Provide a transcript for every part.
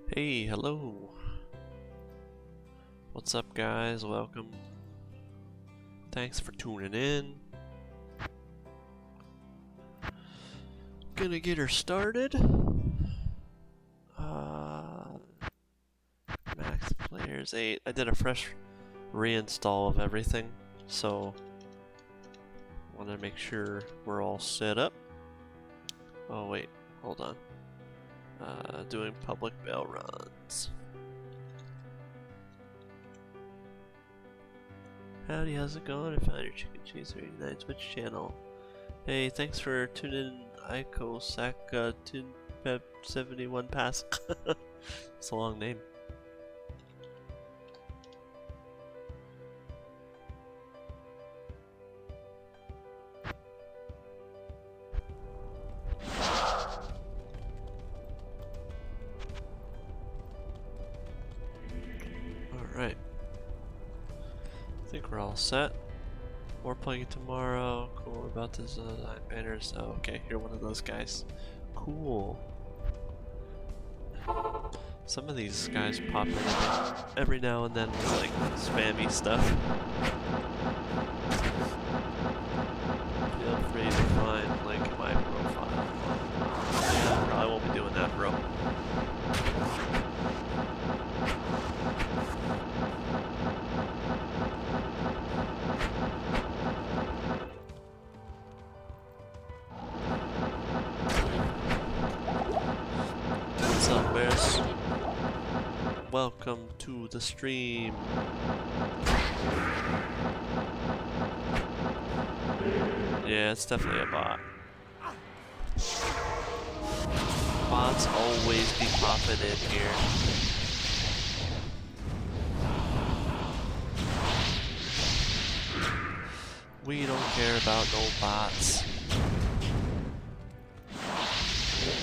Hey, hello. What's up, guys? Welcome. Thanks for tuning in. Gonna get her started. Max players 8. I did a fresh reinstall of everything, so want to make sure we're all set up. Oh wait, hold on. Doing public Baal runs. Howdy, how's it going? I found your Chicken Chaser 89 Twitch channel. Hey, thanks for tuning in, Aiko Saka Tinpep 71 Pass. It's a long name. Alright. I think we're all set. More playing tomorrow. Cool. About this banners. Oh, okay. You're one of those guys. Cool. Some of these guys pop in every now and then with like spammy stuff. Feel free to find link in my profile. Yeah, probably won't be doing that, bro. What's up, Bears? Welcome to the stream. Yeah, it's definitely a bot. Bots always be popping in here. We don't care about no bots.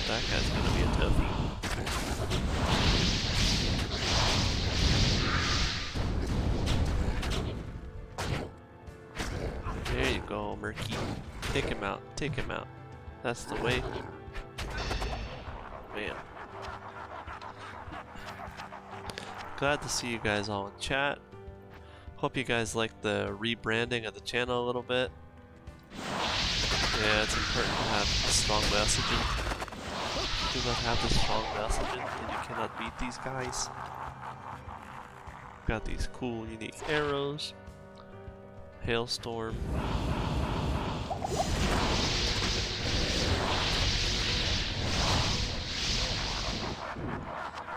That guy's gonna be a toughie. There you go, Murky. Take him out. Take him out. That's the way. Man. Glad to see you guys all in chat. Hope you guys like the rebranding of the channel a little bit. Yeah, it's important to have strong messaging. Do not have the strong messaging, and you cannot beat these guys. Got these cool, unique arrows. Hailstorm.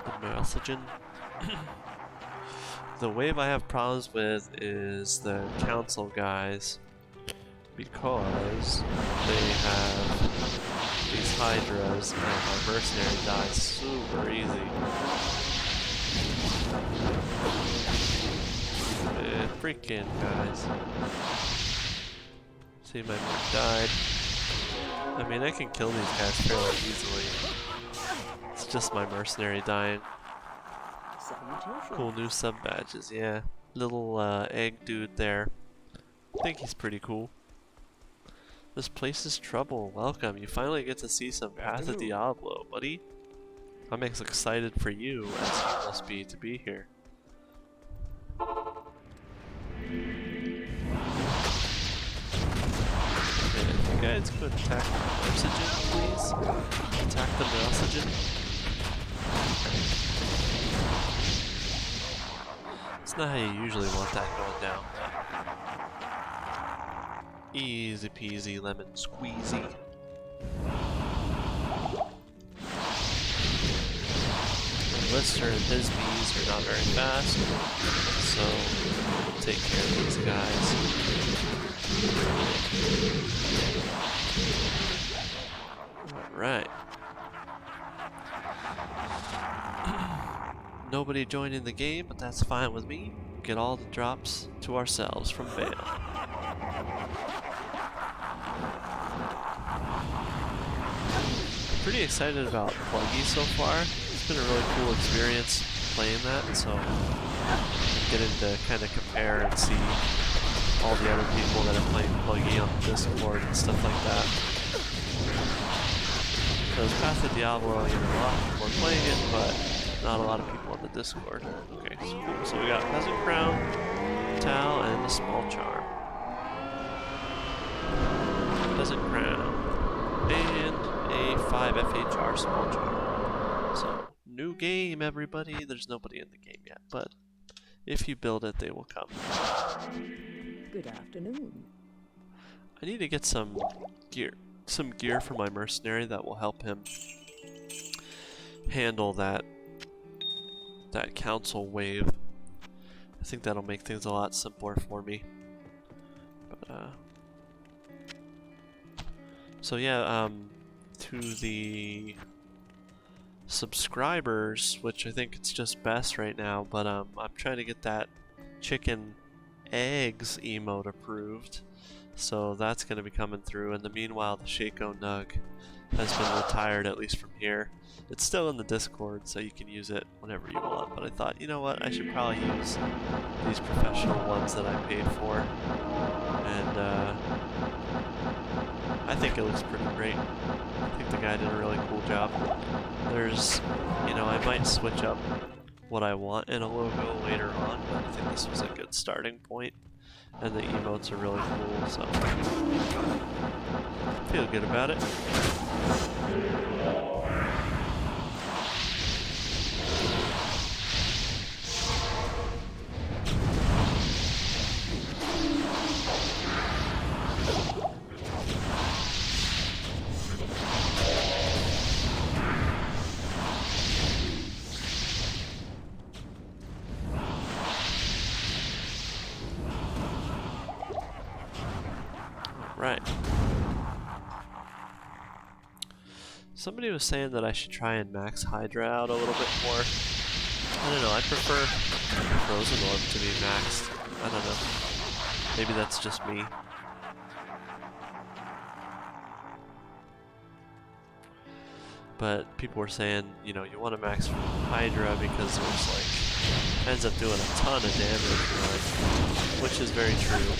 The messaging. The wave I have problems with is the council guys, because they have these hydras and my mercenary dies super easy. Freaking guys. See, my merc died. I mean, I can kill these guys fairly easily. It's just my mercenary dying. Cool new sub badges, yeah. Little egg dude there. I think he's pretty cool. This place is trouble. Welcome. You finally get to see some Path of Diablo, buddy. I'm excited for you, as you must be, to be here. You guys could attack the oxygen, please? Attack the oxygen. It's not how you usually want that going down. Easy peasy lemon squeezy. Lister and his bees are not very fast, so we'll take care of these guys. Alright. Nobody joining the game, but that's fine with me. Get all the drops to ourselves from Baal. Pretty excited about Pluggy so far. It's been a really cool experience playing that, so getting to kind of compare and see all the other people that are playing Pluggy on Discord and stuff like that. Because Path of Diablo, you know, a lot of people are playing it, but not a lot of people on the Discord. Okay, so cool. So we got Peasant Crown, Towel, and a Small Charm. Peasant Crown, and a 5 FHR Small Charm. So, new game, everybody. There's nobody in the game yet, but if you build it, they will come. Good afternoon. I need to get some gear for my mercenary that will help him handle that council wave. I think that'll make things a lot simpler for me. But so yeah, to the subscribers, which I think it's just Bess right now, but I'm trying to get that chicken eggs emote approved. So that's going to be coming through. In the meanwhile, the Shaco Nug has been retired, at least from here. It's still in the Discord, so you can use it whenever you want. But I thought, you know what, I should probably use these professional ones that I paid for. And I think it looks pretty great. I think the guy did a really cool job. There's, you know, I might switch up what I want in a logo later on, but I think this was a good starting point. And the emotes are really cool, so feel good about it. Right. Somebody was saying that I should try and max Hydra out a little bit more. I don't know, I prefer Frozen Orb to be maxed. I don't know. Maybe that's just me. But people were saying, you know, you want to max Hydra because there's like, ends up doing a ton of damage, which is very true.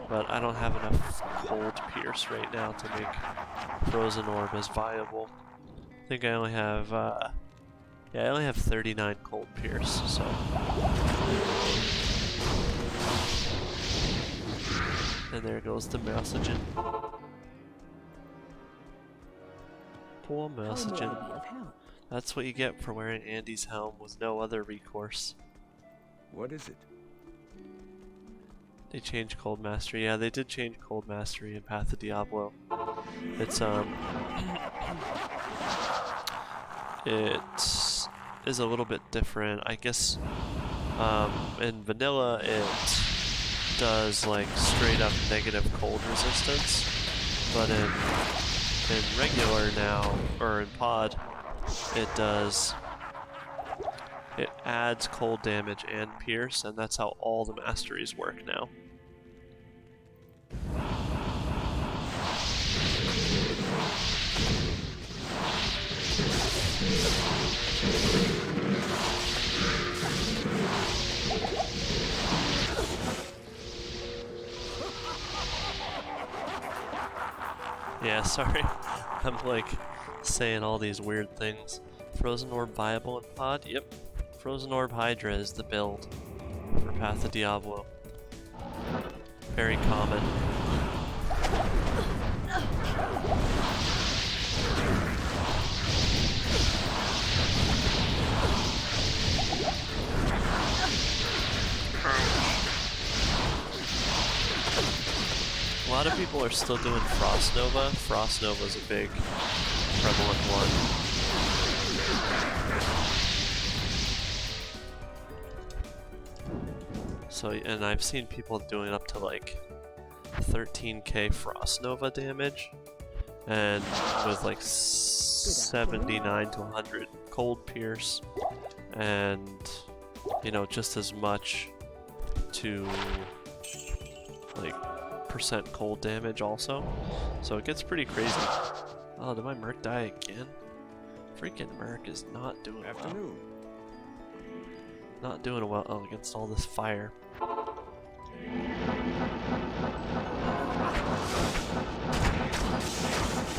But I don't have enough Cold Pierce right now to make Frozen Orb as viable. I think I only have, yeah, I only have 39 Cold Pierce, so. And there goes the Mousagen. Poor Mousagen. That's what you get for wearing Andy's helm with no other recourse. What is it? They changed Cold Mastery. Yeah, they did change Cold Mastery in Path of Diablo. It's it is a little bit different. I guess in vanilla it does like straight up negative cold resistance, but in regular now, or in pod, it adds cold damage and pierce, and that's how all the masteries work now. Yeah, sorry. I'm like saying all these weird things. Frozen Orb viable in pod? Yep. Frozen Orb Hydra is the build for Path of Diablo. Very common. A lot of people are still doing Frost Nova. Frost Nova is a big, prevalent one. So, and I've seen people doing up to like 13k Frost Nova damage, and with like 79 to 100 Cold Pierce, and you know, just as much to like percent cold damage also. So it gets pretty crazy. Oh, did my Merc die again? Freaking Merc is not doing well. Not doing well against all this fire.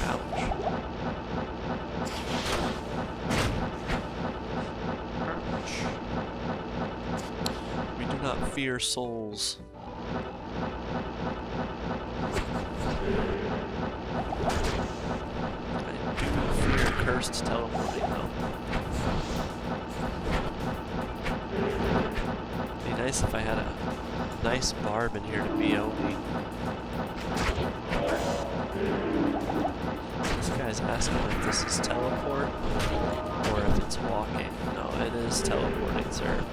Ouch. fear souls. I do fear cursed teleporting though. Be nice if I had a nice barb in here to BO me. This guy's asking if this is teleport or if it's walking. No, it is teleporting, sir.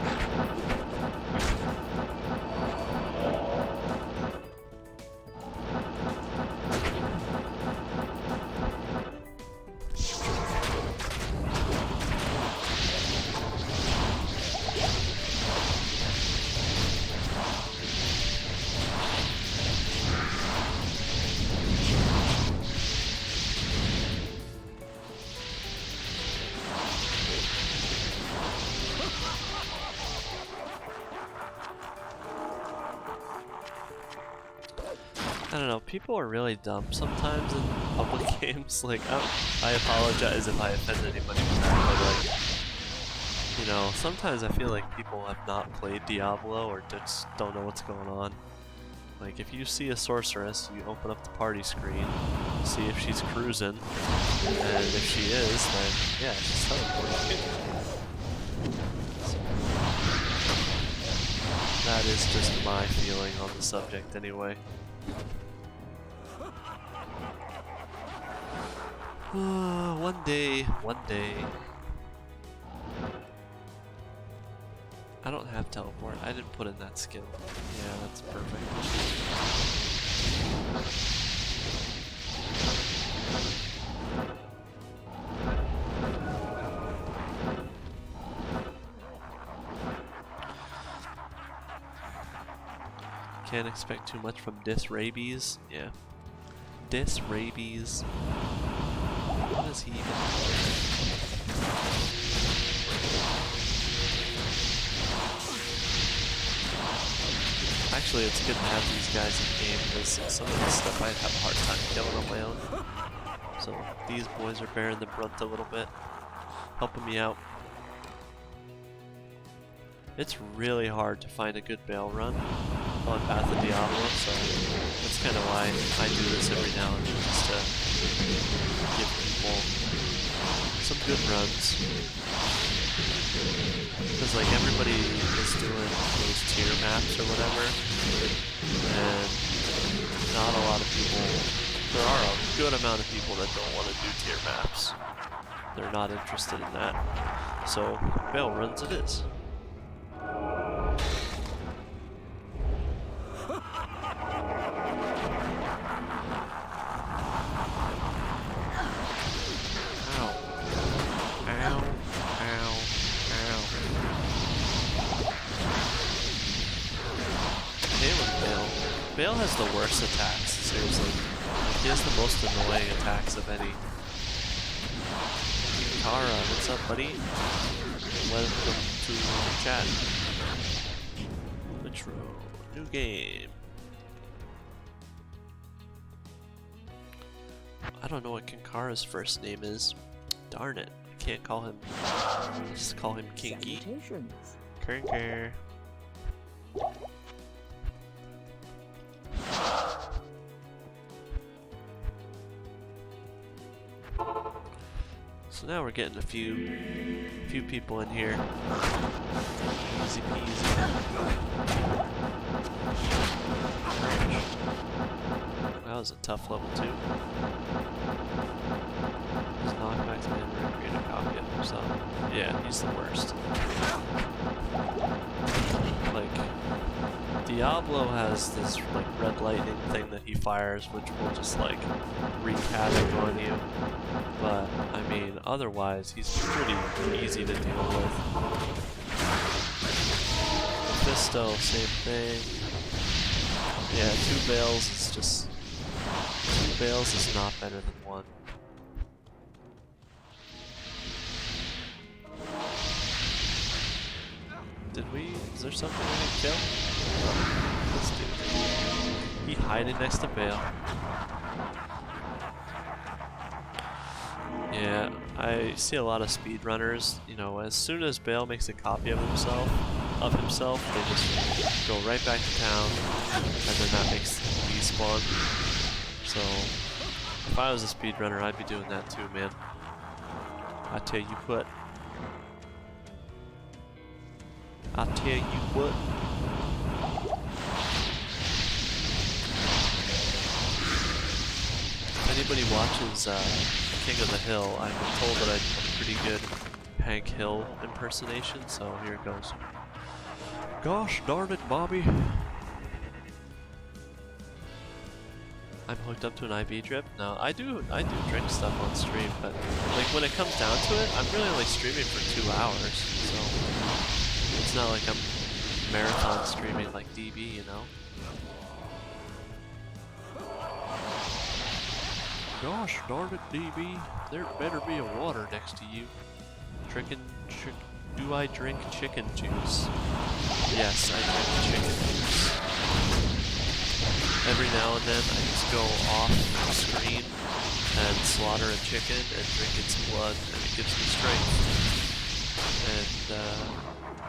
I don't know, people are really dumb sometimes in public games. Like, I apologize if I offend anybody with that, but like, you know, sometimes I feel like people have not played Diablo or just don't know what's going on. Like, if you see a sorceress, you open up the party screen, see if she's cruising, and if she is, then yeah, she's teleporting. So, that is just my feeling on the subject anyway. One day. I don't have teleport. I didn't put in that skill. Yeah, that's perfect. Can't expect too much from Rabies. Yeah. Rabies. What is he even doing? Actually, it's good to have these guys in game because some of this stuff I'd have a hard time killing on my own. So these boys are bearing the brunt a little bit, helping me out. It's really hard to find a good Baal run on Path of Diablo, so that's kind of why I do this every now and then, just to give people some good runs. Because like everybody is doing those tier maps or whatever, and not a lot of people, there are a good amount of people that don't want to do tier maps. They're not interested in that. So Baal runs it is. Baal has the worst attacks, seriously. Like, he has the most annoying attacks of any. Kara, what's up, buddy? Welcome to the chat. Metro, new game. I don't know what Kinkara's first name is. Darn it, I can't call him. Just call him Kinky. Kinker. So now we're getting a few people in here. Easy peasy. That was a tough level 2. His knockback's been recreate a copy of himself. Yeah, he's the worst. Like, Diablo has this like red lightning thing that he fires, which will just like wreak havoc on you. But I mean, otherwise, he's pretty easy to deal with. Mephisto, same thing. Yeah, 2 Baals is just 2 Baals is not better than 1. Is there something we can kill? Let's do it. He hiding next to Baal. Yeah, I see a lot of speedrunners, you know, as soon as Baal makes a copy of himself, of himself, they just go right back to town, and then that makes bees spawn. So, if I was a speedrunner, I'd be doing that too, man. I tell you what. I tell you what. If anybody watches King of the Hill, I've been told that I do a pretty good Hank Hill impersonation, so here it goes. Gosh darn it, Bobby. I'm hooked up to an IV drip? No, I do drink stuff on stream, but like when it comes down to it, I'm really only streaming for 2 hours, so it's not like I'm marathon streaming like DB, you know? Gosh darn it, DB, there better be a water next to you. Do I drink chicken juice? Yes, I drink chicken juice. Every now and then I just go off screen and slaughter a chicken and drink its blood, and it gives me strength. And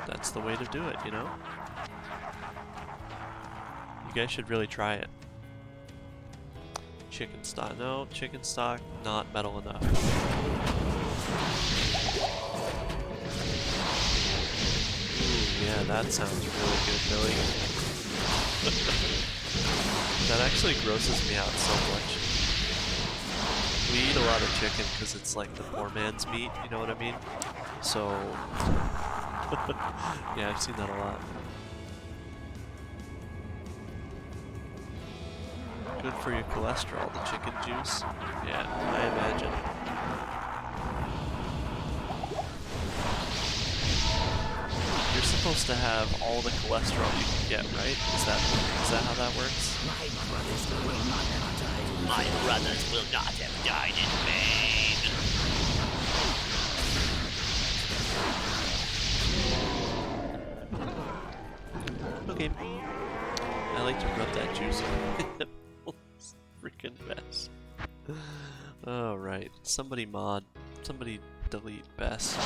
that's the way to do it, you know? You guys should really try it. Chicken stock. No, chicken stock, not metal enough. Ooh, yeah, that sounds really good, Billy. That actually grosses me out so much. We eat a lot of chicken because it's like the poor man's meat, you know what I mean? So, yeah, I've seen that a lot. Good for your cholesterol, the chicken juice. Yeah, I imagine. You're supposed to have all the cholesterol you can get, right? Is that how that works? My brothers will not have died. My brothers will not have died in vain. Okay. I like to rub that juice in. Freaking Bess. Alright, somebody delete Bess.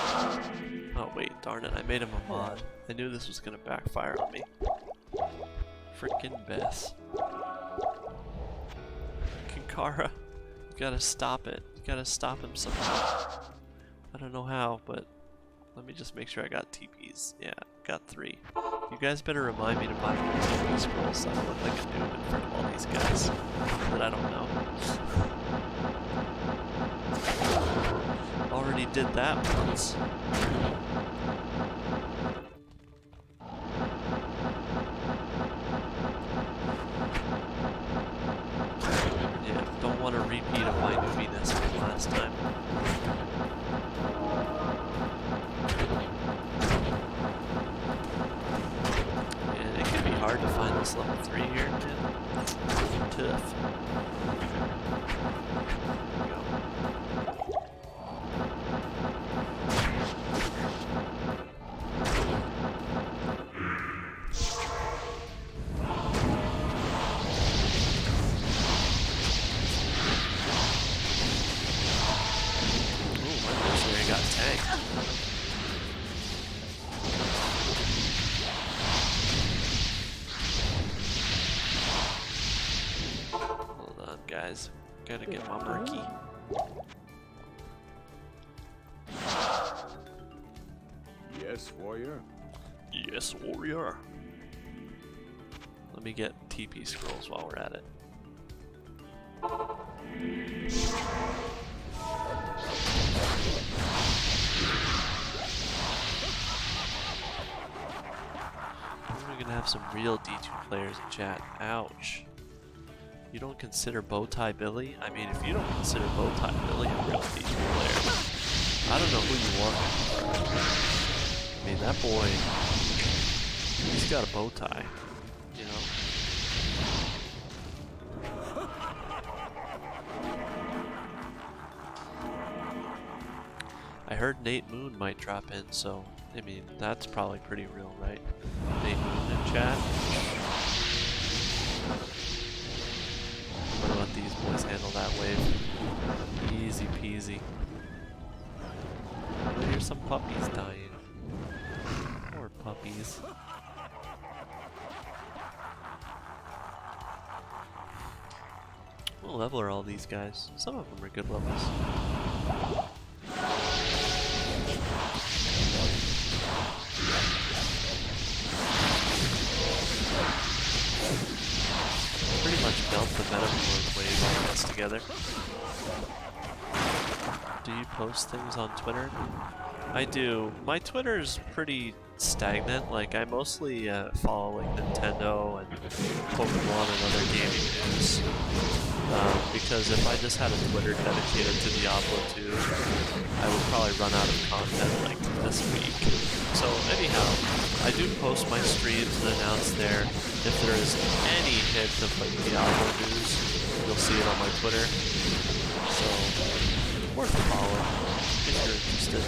Oh wait, darn it, I made him a mod. I knew this was gonna backfire on me. Freaking Bess. Kinkara, you gotta stop it. You gotta stop him somehow. I don't know how, but let me just make sure I got TPs. Yeah, got 3. You guys better remind me to buy more TP scrolls so I don't look like a noob in front of all these guys that I don't know. Already did that once. Yeah, don't want a repeat of my noobiness from last time. And it can be hard to find this level 3 here, man. Tough. Guys, gotta get my murky. Yes, warrior. Yes, warrior. Let me get TP scrolls while we're at it. We're gonna have some real D2 players in chat. Ouch. You don't consider Bowtie Billy? I mean, if you don't consider Bowtie Billy a real D2 player, I don't know who you are. I mean, that boy, he's got a bow tie, you know? I heard Nate Moon might drop in, so, I mean, that's probably pretty real, right? Nate Moon in chat? I'm gonna let these boys handle that wave. Easy peasy. I hear some puppies dying. Poor puppies. What level are all these guys? Some of them are good levels. Pretty much melt the Venom Lord wave all of us together. Do you post things on Twitter? I do. My Twitter's pretty stagnant. Like, I mostly follow like Nintendo and Pokemon and other gaming news. Because if I just had a Twitter dedicated to Diablo 2, I would probably run out of content like this week. So anyhow, I do post my streams and announce there. If there is any hint of like Diablo news, you'll see it on my Twitter. So worth a follow if you're interested.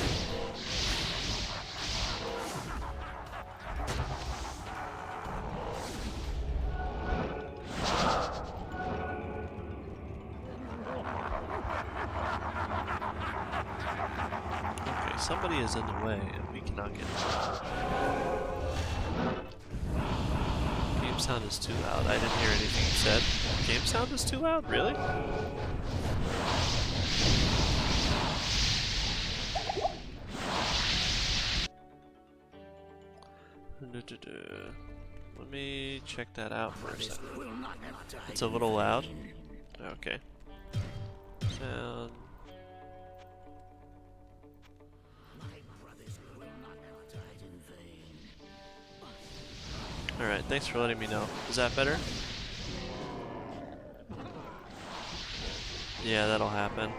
Somebody is in the way and we cannot get it. Game sound is too loud. I didn't hear anything you said. Game sound is too loud? Really? Let me check that out for a second. It's a little loud. Okay. Sound. Alright, thanks for letting me know. Is that better? Yeah, that'll happen.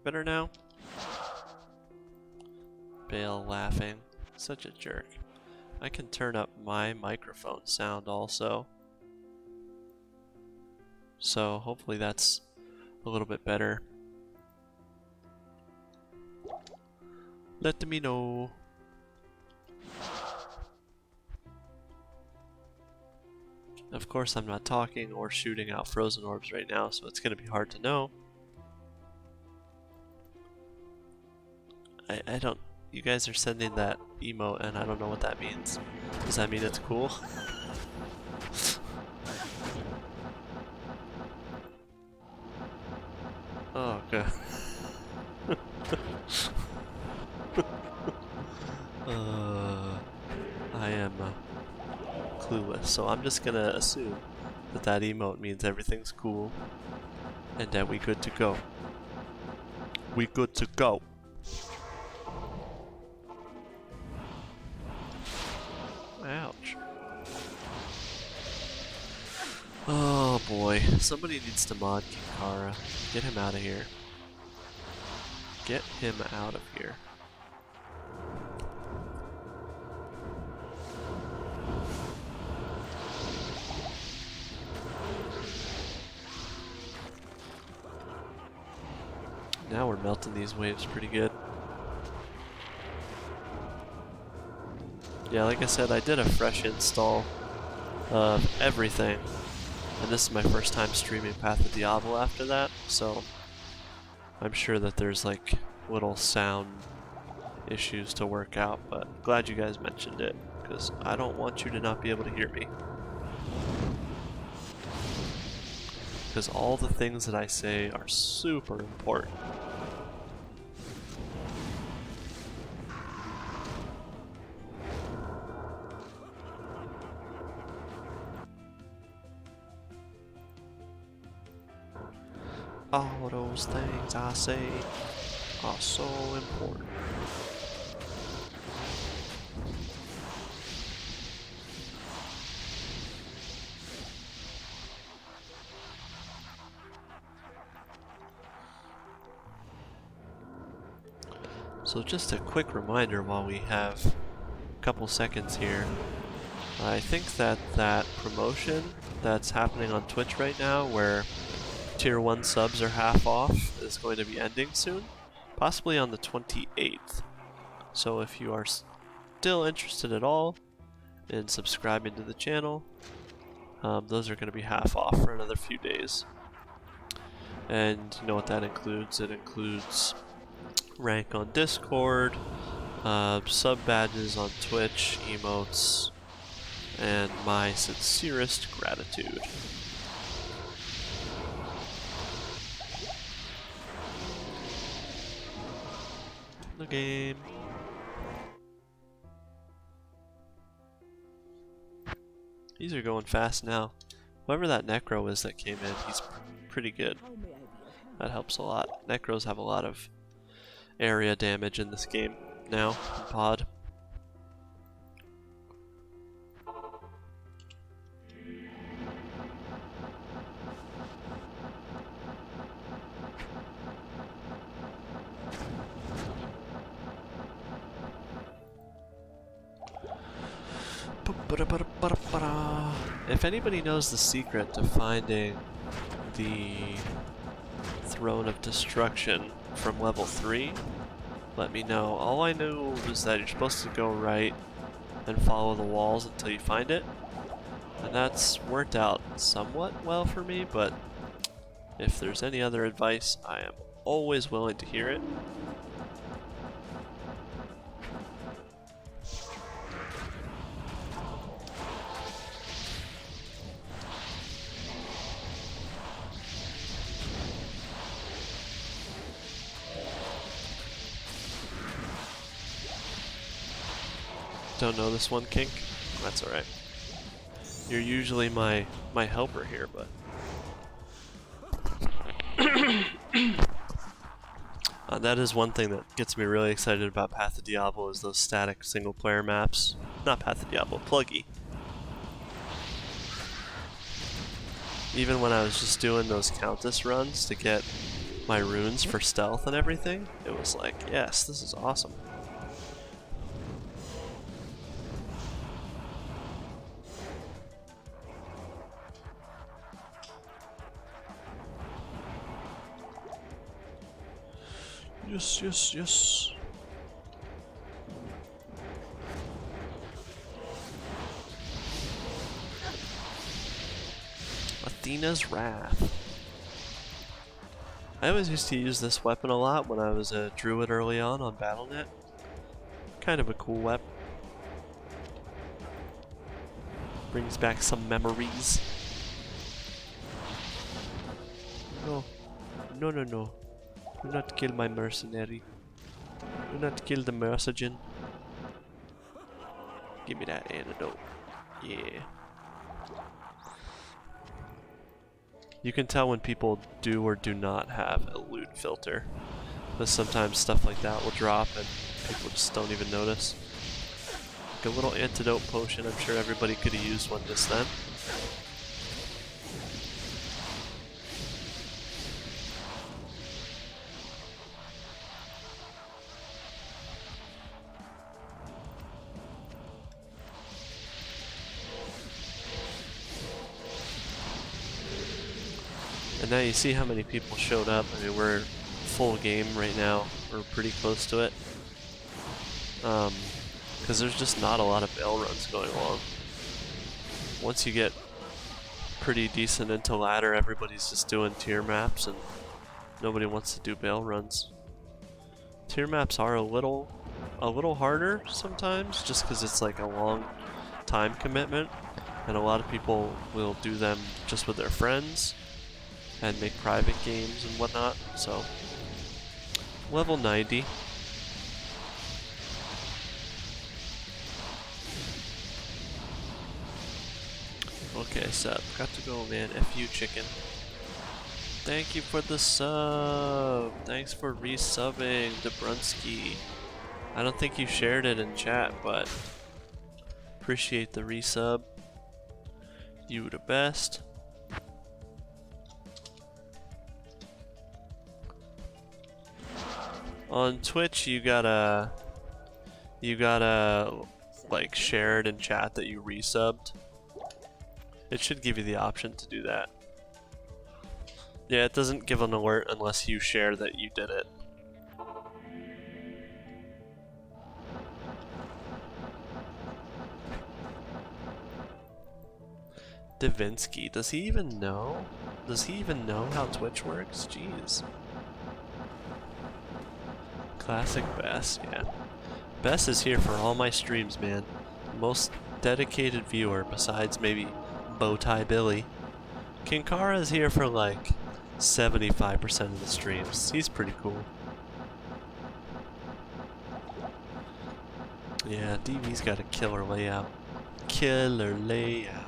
Better now? Baal laughing. Such a jerk. I can turn up my microphone sound also. So hopefully that's a little bit better. Let me know. Of course I'm not talking or shooting out frozen orbs right now, so it's gonna be hard to know. I don't... You guys are sending that emote and I don't know what that means. Does that mean it's cool? Oh, okay. I am clueless, so I'm just gonna assume that that emote means everything's cool and that we good to go. We good to go. Ouch. Oh boy, somebody needs to mod Kinkara. Get him out of here. Get him out of here. Now we're melting these waves pretty good. Yeah, like I said, I did a fresh install of everything. And this is my first time streaming Path of Diablo after that, so I'm sure that there's like little sound issues to work out, but glad you guys mentioned it, because I don't want you to not be able to hear me. Because all the things that I say are super important. All those things I say are so important. So just a quick reminder while we have a couple seconds here. I think that that promotion that's happening on Twitch right now, where Tier 1 subs are half off, is going to be ending soon, possibly on the 28th. So if you are still interested at all in subscribing to the channel, those are going to be half off for another few days. And you know what that includes? It includes rank on Discord, sub badges on Twitch, emotes, and my sincerest gratitude. The game. These are going fast now. Whoever that Necro is that came in, he's pretty good. That helps a lot. Necros have a lot of area damage in this game now, in pod. If anybody knows the secret to finding the Throne of Destruction from level 3, let me know. All I know is that you're supposed to go right and follow the walls until you find it. And that's worked out somewhat well for me, but if there's any other advice, I am always willing to hear it. Don't know this one, Kink? That's alright. You're usually my helper here, but... that is one thing that gets me really excited about Path of Diablo is those static single-player maps. Not Path of Diablo, Pluggy. Even when I was just doing those Countess runs to get my runes for stealth and everything, it was like, yes, this is awesome. Yes, yes, yes. Athena's Wrath. I always used to use this weapon a lot when I was a druid early on Battle.net. Kind of a cool weapon. Brings back some memories. No. No, no, no. Do not kill my mercenary. Do not kill the mercenaries. Give me that antidote. Yeah. You can tell when people do or do not have a loot filter. Because sometimes stuff like that will drop and people just don't even notice. Like a little antidote potion, I'm sure everybody could have used one just then. And now you see how many people showed up. I mean, we're full game right now. We're pretty close to it. Because there's just not a lot of Baal runs going along. Once you get pretty decent into ladder, everybody's just doing tier maps and nobody wants to do Baal runs. Tier maps are a little harder sometimes, just because it's like a long time commitment, and a lot of people will do them just with their friends and make private games and whatnot. So level 90. Okay, sub. Got to go, man. F you, chicken. Thank you for the sub. Thanks for resubbing, Dobrunsky. I don't think you shared it in chat, but appreciate the resub. You the best. On Twitch, you gotta like share it in chat that you resubbed. It should give you the option to do that. Yeah, it doesn't give an alert unless you share that you did it. Davinsky, does he even know? Does he even know how Twitch works? Jeez. Classic Bess, yeah. Bess is here for all my streams, man. Most dedicated viewer besides maybe Bowtie Billy. Kinkara is here for like 75% of the streams. He's pretty cool. Yeah, DV's got a killer layout. Killer layout.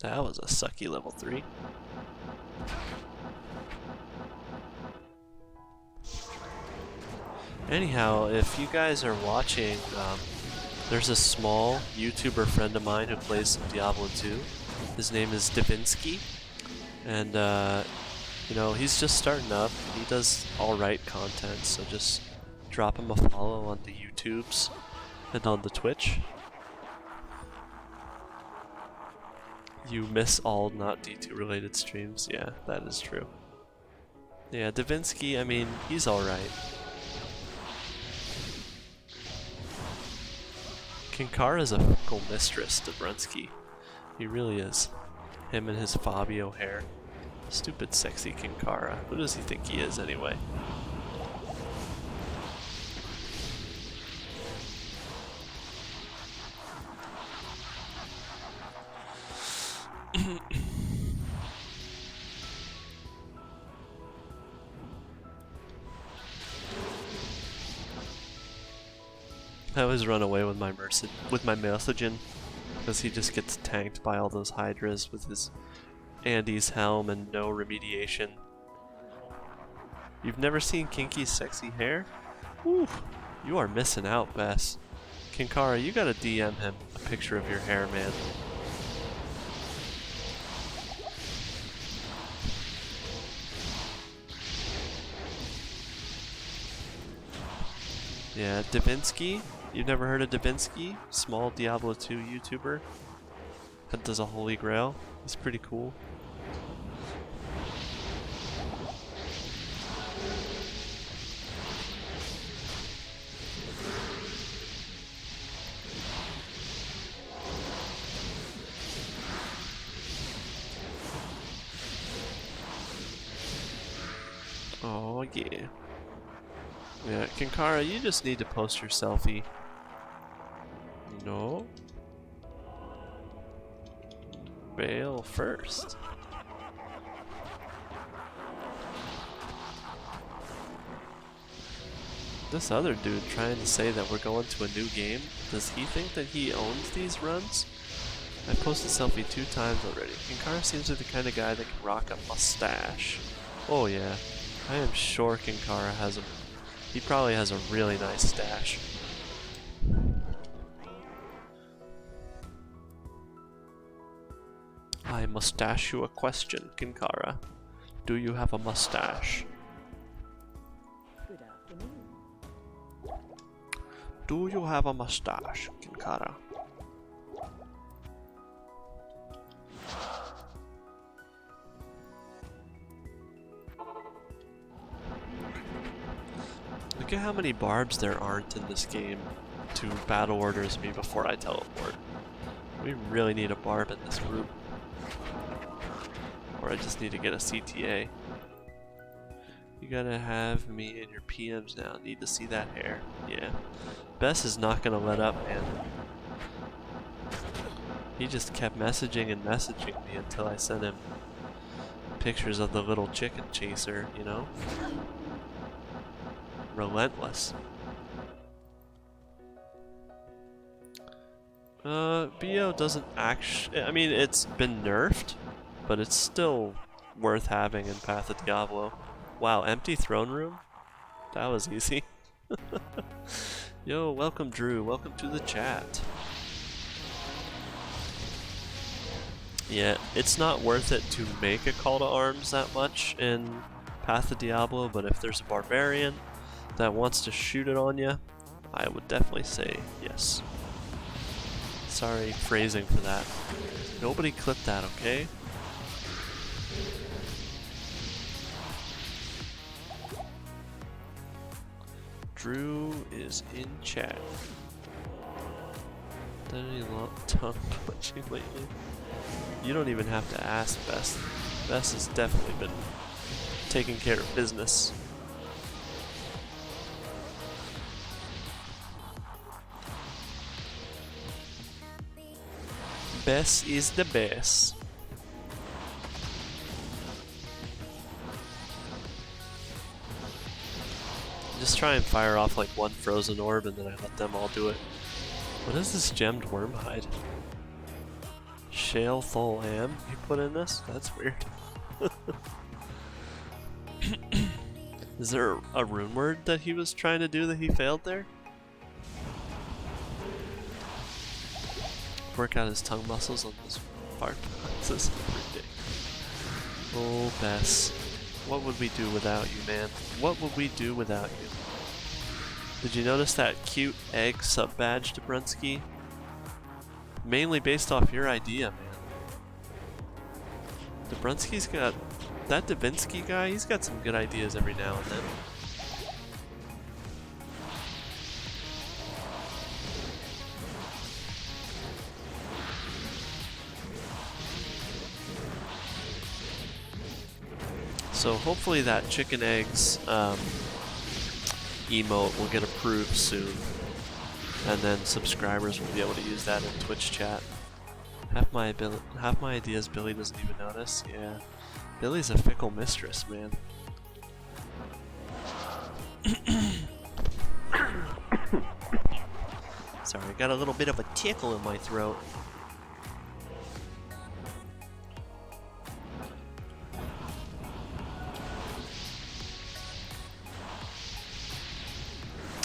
That was a sucky level 3. Anyhow, if you guys are watching, there's a small YouTuber friend of mine who plays some Diablo 2. His name is Davinsky, and you know, he's just starting up. He does alright content, so just drop him a follow on the YouTubes and on the Twitch. You miss all not D2 related streams. Yeah, that is true. Yeah, Davinsky, I mean, he's alright. Kinkara's a fickle mistress to Brunsky. He really is. Him and his Fabio hair. Stupid sexy Kinkara. Who does he think he is anyway? I always run away with my Mercegen because he just gets tanked by all those Hydras with his Andy's helm and no remediation. You've never seen Kinky's sexy hair? Whew, you are missing out, Bess. Kinkara, you gotta DM him a picture of your hair, man. Yeah, Davinsky? You've never heard of Davinsky? Small Diablo 2 YouTuber that does a Holy Grail. He's pretty cool. Oh yeah. Yeah, Kinkara, you just need to post your selfie. No. Baal first. This other dude trying to say that we're going to a new game, does he think that he owns these runs? I posted selfie 2 times already. Kinkara seems like the kind of guy that can rock a mustache. Oh yeah, I am sure Kinkara has a... He probably has a really nice stash. I mustache you a question, Kinkara. Do you have a mustache? Good afternoon. Do you have a mustache, Kinkara? Look at how many barbs there aren't in this game to battle orders me before I teleport. We really need a barb in this group. Or I just need to get a CTA. You gotta have me in your PMs now. Need to see that hair. Yeah. Bess is not gonna let up, man. He just kept messaging and messaging me until I sent him pictures of the little chicken chaser, you know? Relentless. BO doesn't actually... I mean, it's been nerfed, but it's still worth having in Path of Diablo. Wow, empty throne room? That was easy. Yo, welcome Drew, welcome to the chat. Yeah, it's not worth it to make a call to arms that much in Path of Diablo, but if there's a barbarian that wants to shoot it on you, I would definitely say yes. Sorry, phrasing for that. Nobody clip that, okay? Drew is in chat. Done any tongue punching lately? You don't even have to ask Bess. Bess has definitely been taking care of business. Bess is the best. Just try and fire off like one frozen orb and then I let them all do it. What is this gemmed worm hide? Shale Thol Am you put in this? That's weird. Is there a rune word that he was trying to do that he failed there? Work out his tongue muscles on this fart. This is ridiculous. Oh, Bess. What would we do without you, man? What would we do without you? Did you notice that cute egg sub-badge, Dobrunsky? Mainly based off your idea, man. Dobrunsky's got... That Davinsky guy, he's got some good ideas every now and then. So hopefully that chicken eggs emote will get approved soon, and then subscribers will be able to use that in Twitch chat. Half my ideas Billy doesn't even notice. Yeah, Billy's a fickle mistress, man. Sorry, I got a little bit of a tickle in my throat.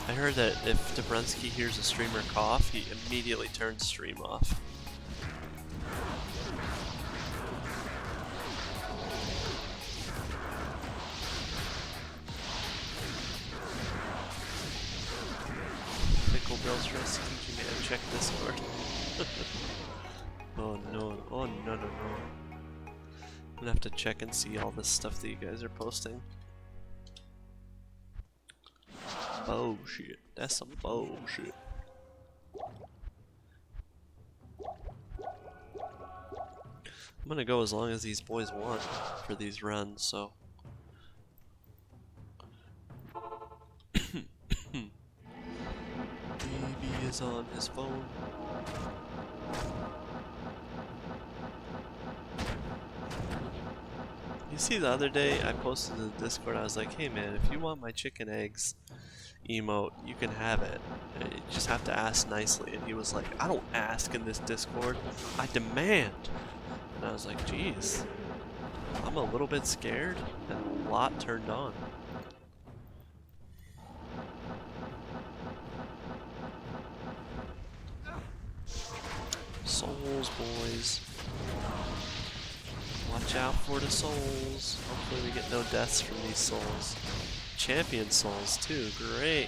I heard that if Dobrunsky hears a streamer cough, he immediately turns stream off. Pickle Bill's Dress, Kinky Man, check Discord. Oh no, oh no. I'm gonna have to check and see all this stuff that you guys are posting. Bullshit. That's some bullshit. I'm gonna go as long as these boys want for these runs, so. DB is on his phone. You see, the other day I posted in the Discord, I was like, hey man, if you want my chicken eggs emote, you can have it. You just have to ask nicely. And he was like, I don't ask in this Discord, I demand. And I was like, geez, I'm a little bit scared and a lot turned on. Souls, boys. Watch out for the souls. Hopefully we get no deaths from these souls. Champion souls too, great.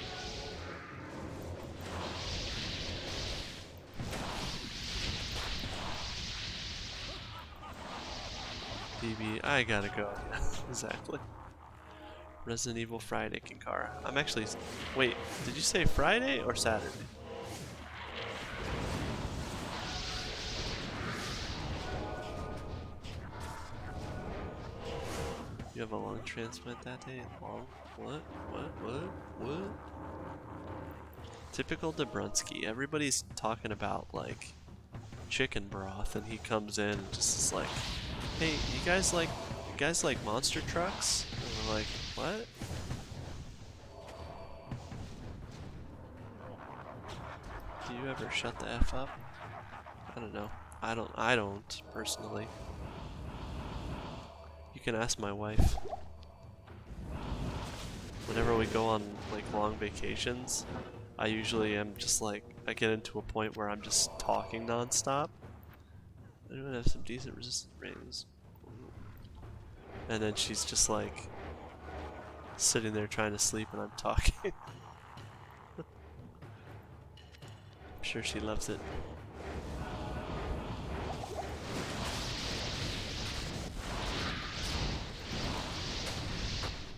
DB, I gotta go. Exactly. Resident Evil Friday, Kinkara. I'm actually... Wait, did you say Friday or Saturday? You have a lung transplant that day? Lung? What? Typical Dobrunsky. Everybody's talking about, like, chicken broth, and he comes in and just is like, hey, you guys like monster trucks? And we're like, what? Do you ever shut the F up? I don't know. I don't, personally. You can ask my wife. Whenever we go on like long vations, I usually am just like, I get into a point where I'm just talking non-stop. I don't have some decent resistance ratings. And then she's just like sitting there trying to sleep and I'm talking. I'm sure she loves it.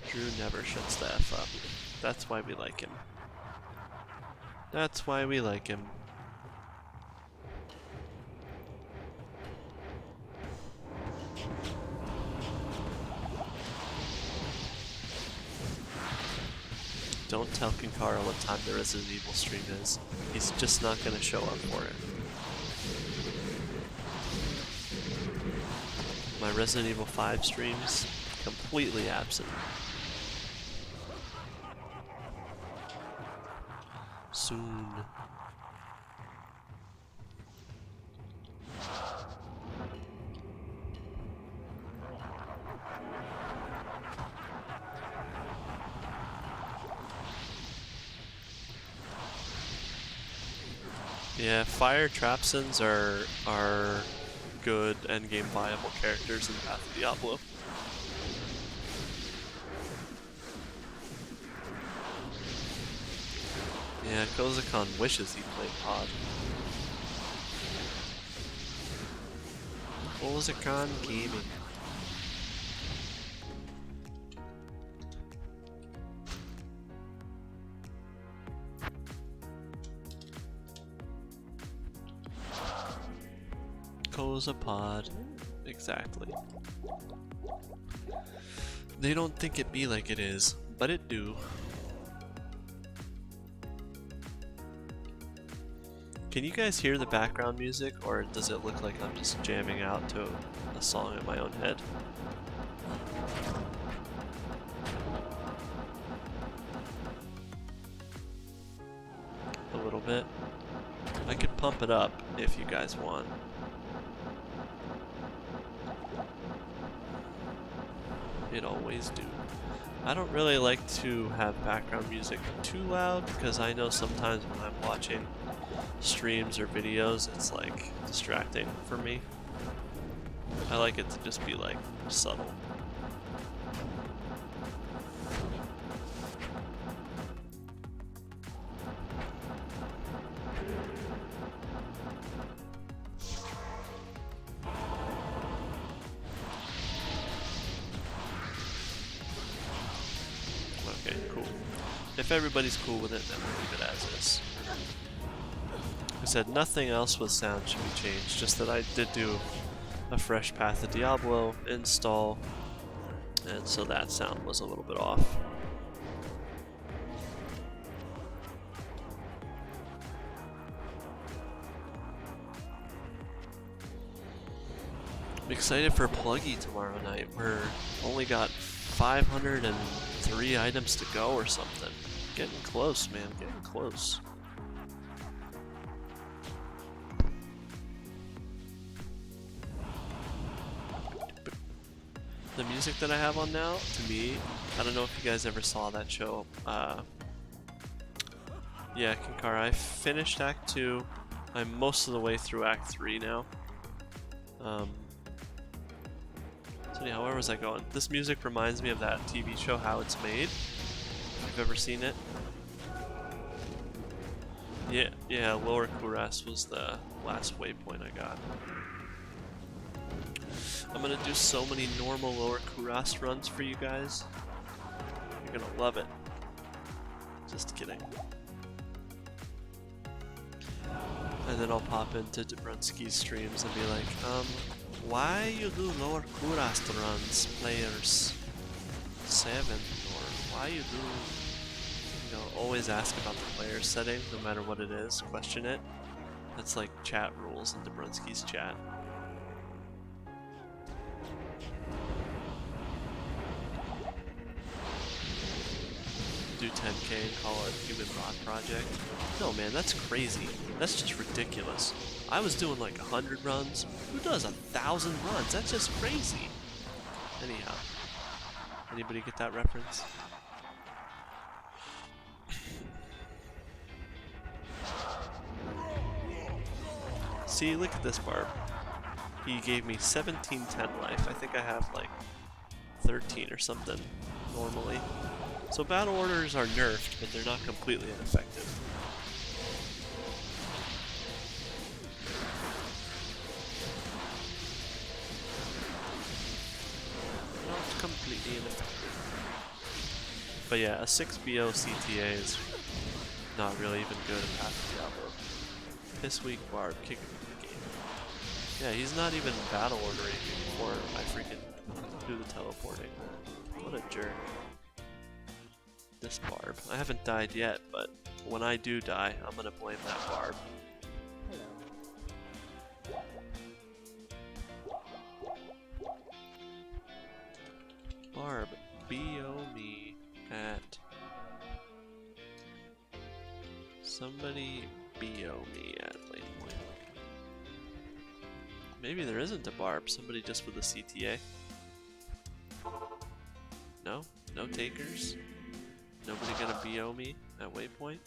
Drew never shuts the F up. That's why we like him. That's why we like him. don't tell Kinkara what time the Resident Evil stream is. He's just not gonna show up for it. My Resident Evil 5 streams, completely absent. Soon. Yeah, fire trapsons are good endgame viable characters in Path of Diablo. Yeah, Kozakon wishes he played Pod. Kozakon Gaming. Kozapod. Exactly. They don't think it be like it is, but it do. Can you guys hear the background music, or does it look like I'm just jamming out to a song in my own head? A little bit. I could pump it up if you guys want. It always do. I don't really like to have background music too loud because I know sometimes when I'm watching streams or videos it's like distracting for me. I like it to just be like subtle. Okay, cool. If everybody's cool with it, then we'll leave it as is. I said nothing else with sound should be changed, just that I did do a fresh Path of Diablo install, and so that sound was a little bit off. I'm excited for Pluggy tomorrow night. We're only got 503 items to go or something. Getting close, man, getting close. The music that I have on now, to me, I don't know if you guys ever saw that show. Yeah, Kinkara, I finished Act 2. I'm most of the way through Act 3 now. So anyhow, where was I going? This music reminds me of that TV show, How It's Made. If you've ever seen it. Yeah, Lower Kuras was the last waypoint I got. I'm gonna do so many normal Lower Kuras runs for you guys. You're gonna love it. Just kidding. And then I'll pop into Dobrunsky's streams and be like, why you do Lower Kuras runs, players 7? Or why you do, always ask about the player setting, no matter what it is, question it. That's like chat rules in Dobrunsky's chat. Do 10k and call it Human Rod Project. No man, that's crazy. That's just ridiculous. I was doing like 100 runs. Who does 1,000 runs? That's just crazy. Anyhow. Anybody get that reference? See, look at this Barb. He gave me 1710 life. I think I have like 13 or something normally. So battle orders are nerfed, but they're not completely ineffective. Not completely ineffective. But yeah, a 6 BO CTA is not really even good in Path of Diablo. This week, Barb, kick him from the game. Yeah, he's not even battle ordering before I freaking do the teleporting. What a jerk. this barb. I haven't died yet, but when I do die, I'm gonna blame that barb. Hello. Barb, BO me at... Somebody BO me at waypoint. Maybe there isn't a barb, somebody just with a CTA. No? No takers? Nobody gonna BO me at waypoint?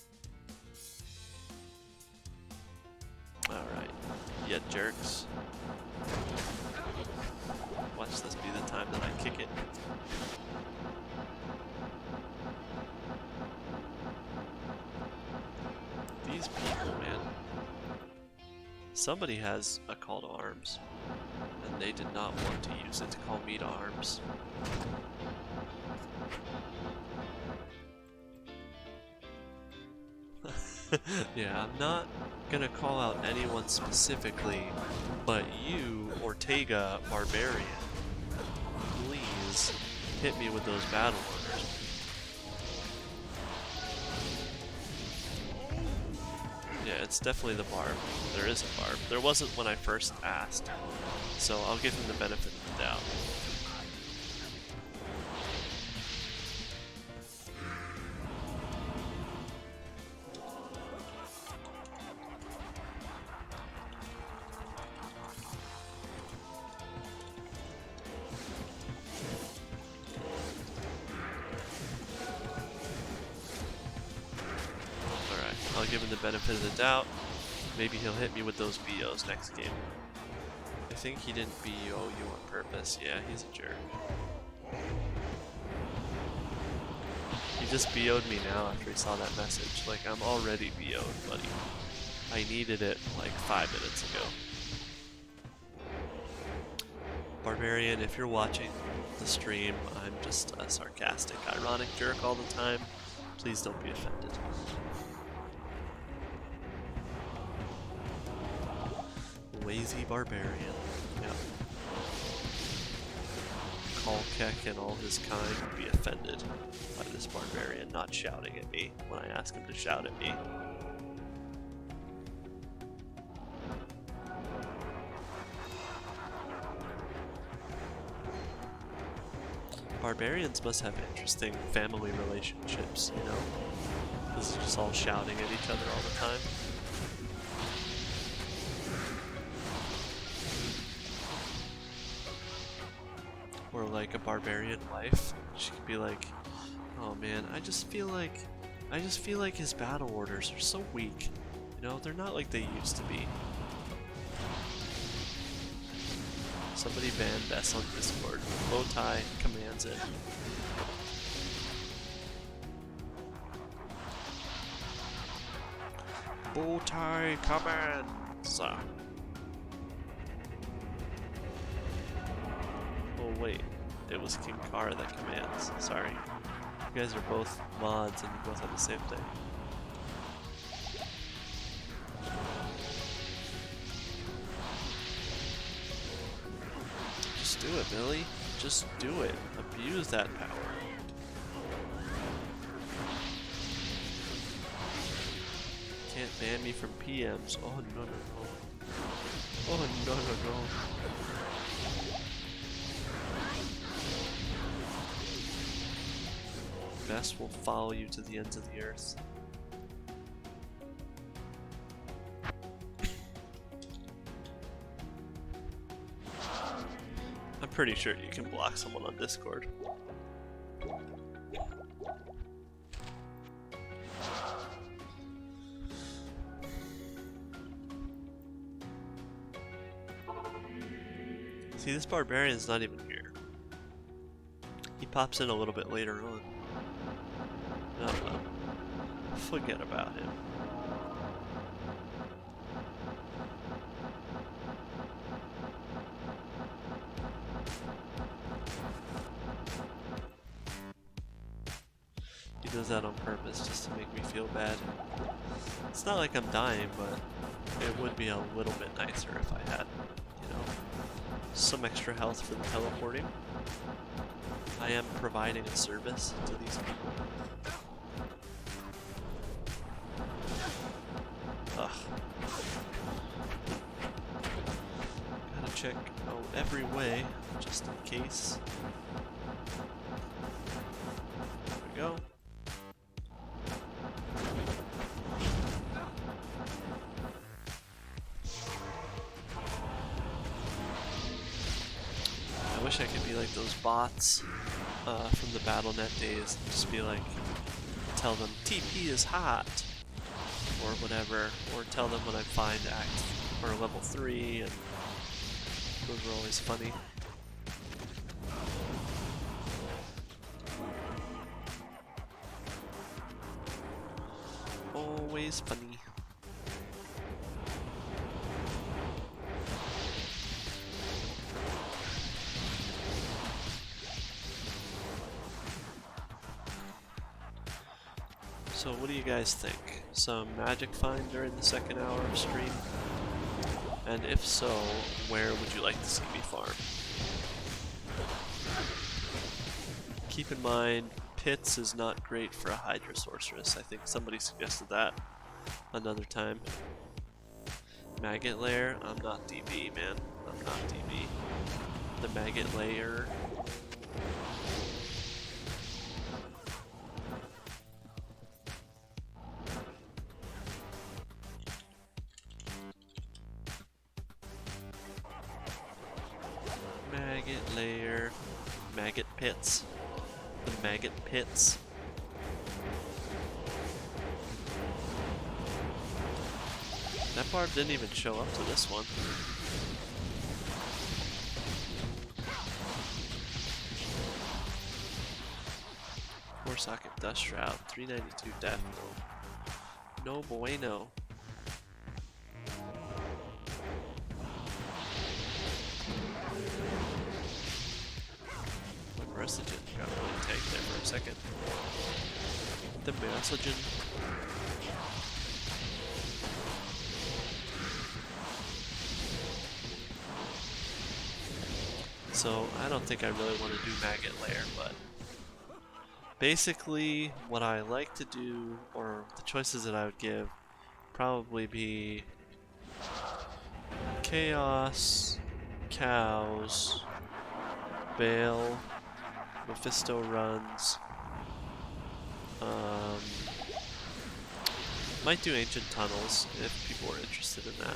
Alright. Yeah, jerks. Watch this be the time that I kick it. These people, man. Somebody has a call to arms, and they did not want to use it to call me to arms. Yeah, I'm not gonna call out anyone specifically, but you, Ortega Barbarian, please hit me with those battle orders. Yeah, it's definitely the barb. There is a barb. There wasn't when I first asked, so I'll give him the benefit of the doubt. I'll give him the benefit of the doubt. Maybe he'll hit me with those BOs next game. I think he didn't BO you on purpose. Yeah, he's a jerk. He just BO'd me now after he saw that message. Like, I'm already BO'd, buddy. I needed it like 5 minutes ago. Barbarian, if you're watching the stream, I'm just a sarcastic, ironic jerk all the time. Please don't be offended. Lazy Barbarian. Yep. Kalkek and all his kind would be offended by this Barbarian not shouting at me when I ask him to shout at me. Barbarians must have interesting family relationships, you know? This is just all shouting at each other all the time. Or like a barbarian wife, she could be like, "Oh man, I just feel like his battle orders are so weak. You know, they're not like they used to be." Somebody ban Bess on Discord. Bowtie commands it. Bowtie commands. Oh wait, it was King Kara that commands. Sorry. You guys are both mods and you both have the same thing. Just do it, Billy. Just do it. Abuse that power. Can't ban me from PMs. Oh no no no. Oh no no no. Bess will follow you to the ends of the earth. I'm pretty sure you can block someone on Discord. See, this barbarian's not even here. He pops in a little bit later on. Forget about him. He does that on purpose just to make me feel bad. It's not like I'm dying, but it would be a little bit nicer if I had, you know, some extra health for the teleporting. I am providing a service to these people. check every way, just in case. There we go. I wish I could be like those bots from the BattleNet days. Just be like, tell them TP is hot, or whatever, or tell them when I find act or level 3, and those were always funny. Always funny. So what do you guys think? Some magic find during the second hour of stream? And if so, where would you like to see me farm? Keep in mind, Pits is not great for a Hydra Sorceress. I think somebody suggested that another time. Maggot Lair? I'm not DB, man. I'm not DB. The Maggot Lair. Maggot Lair. Maggot Pits. The Maggot Pits. That barb didn't even show up to this one. 4-socket Dust Shroud, 392 death. No bueno. Messagen got really tagged there for a second. The Messagen. So I don't think I really want to do Maggot Lair, but basically what I like to do, or the choices that I would give, probably be Chaos, Cows, Baal, Mephisto runs. Might do Ancient Tunnels if people are interested in that.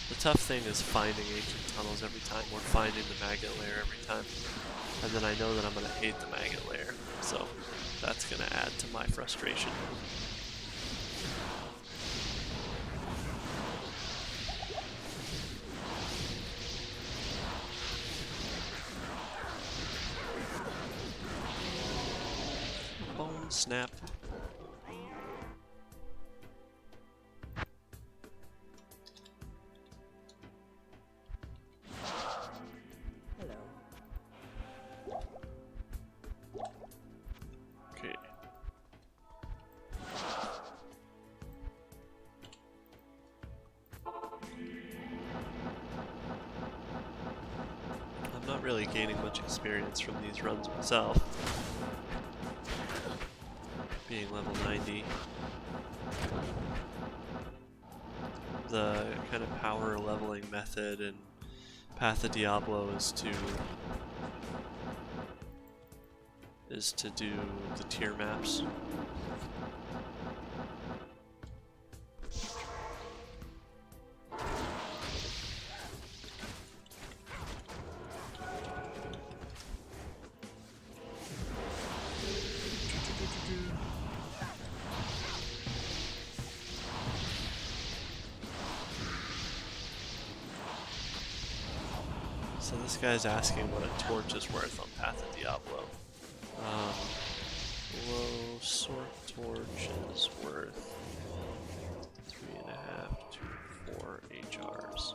The tough thing is finding Ancient Tunnels every time, or finding the Maggot Lair every time. And then I know that I'm going to hate the Maggot Lair, so that's going to add to my frustration. Bone snap. Hello. Okay. I'm not really gaining much experience from these runs myself. Being level 90. The kind of power leveling method in Path of Diablo is to do the tier maps. So this guy's asking what a torch is worth on Path of Diablo. Low sort torch is worth 3.5 to 4 HRs.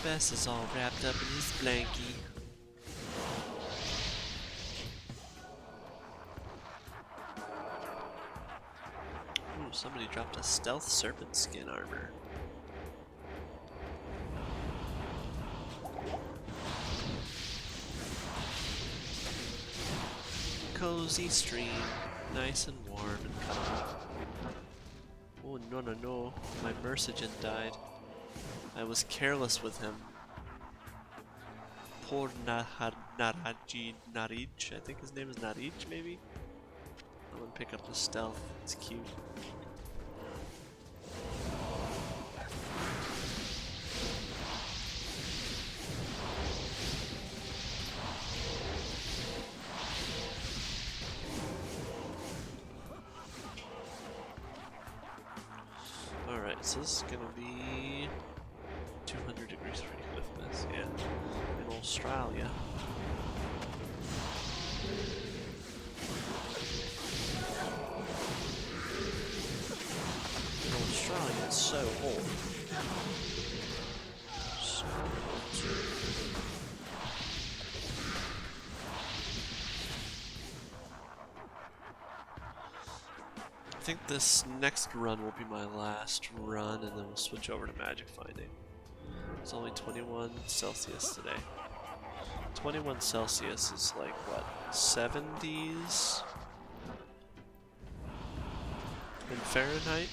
Bess is all wrapped up in his blankie. Ooh, somebody dropped a stealth serpent skin armor. Cozy stream, nice and warm and cuddly. Oh no no no, my Mercigen died. I was careless with him. Poor Narij, I think his name is Narij maybe? I'm gonna pick up the stealth, it's cute. Alright, so this is gonna be 200 degrees with this, yeah. In Australia. In Australia, it's so hot. So hot. I think this next run will be my last run, and then we'll switch over to magic finding. It's only 21 Celsius today. 21 Celsius is like, what, 70s? In Fahrenheit?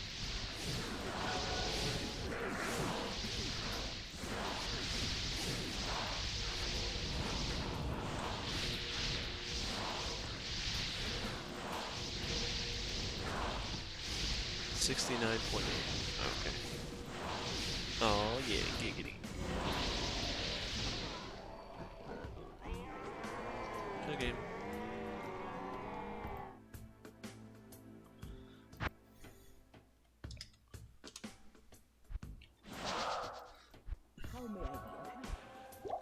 $69.8. Okay. Oh yeah, giggity. Okay. How may I be of help?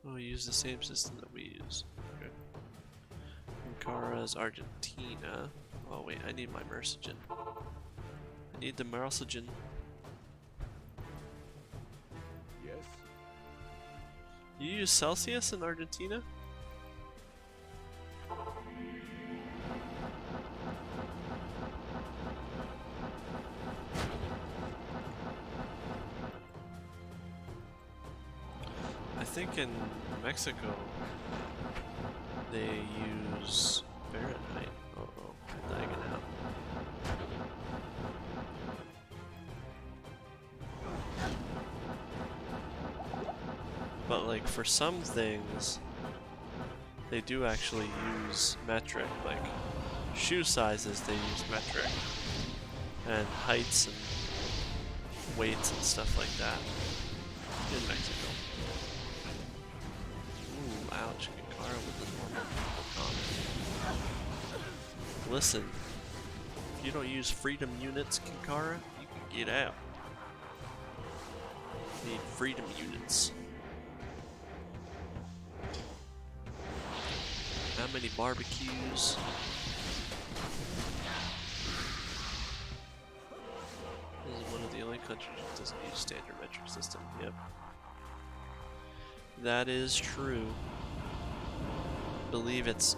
Oh, we use the same system that we use. Okay. Ankara's Argentina. Oh wait, I need my Mercigen. I need the Mercigen. Yes? You use Celsius in Argentina? I think in Mexico they use Fahrenheit. Uh oh, I'm lagging out. But like for some things, they do actually use metric. Like shoe sizes, they use metric, and heights and weights and stuff like that in Mexico. Ooh, ouch! Kinkara with the normal comment. Listen, if you don't use freedom units, Kinkara, you can get out. You need freedom units. How many barbecues? This is one of the only countries that doesn't use standard metric system. Yep. That is true. Believe it's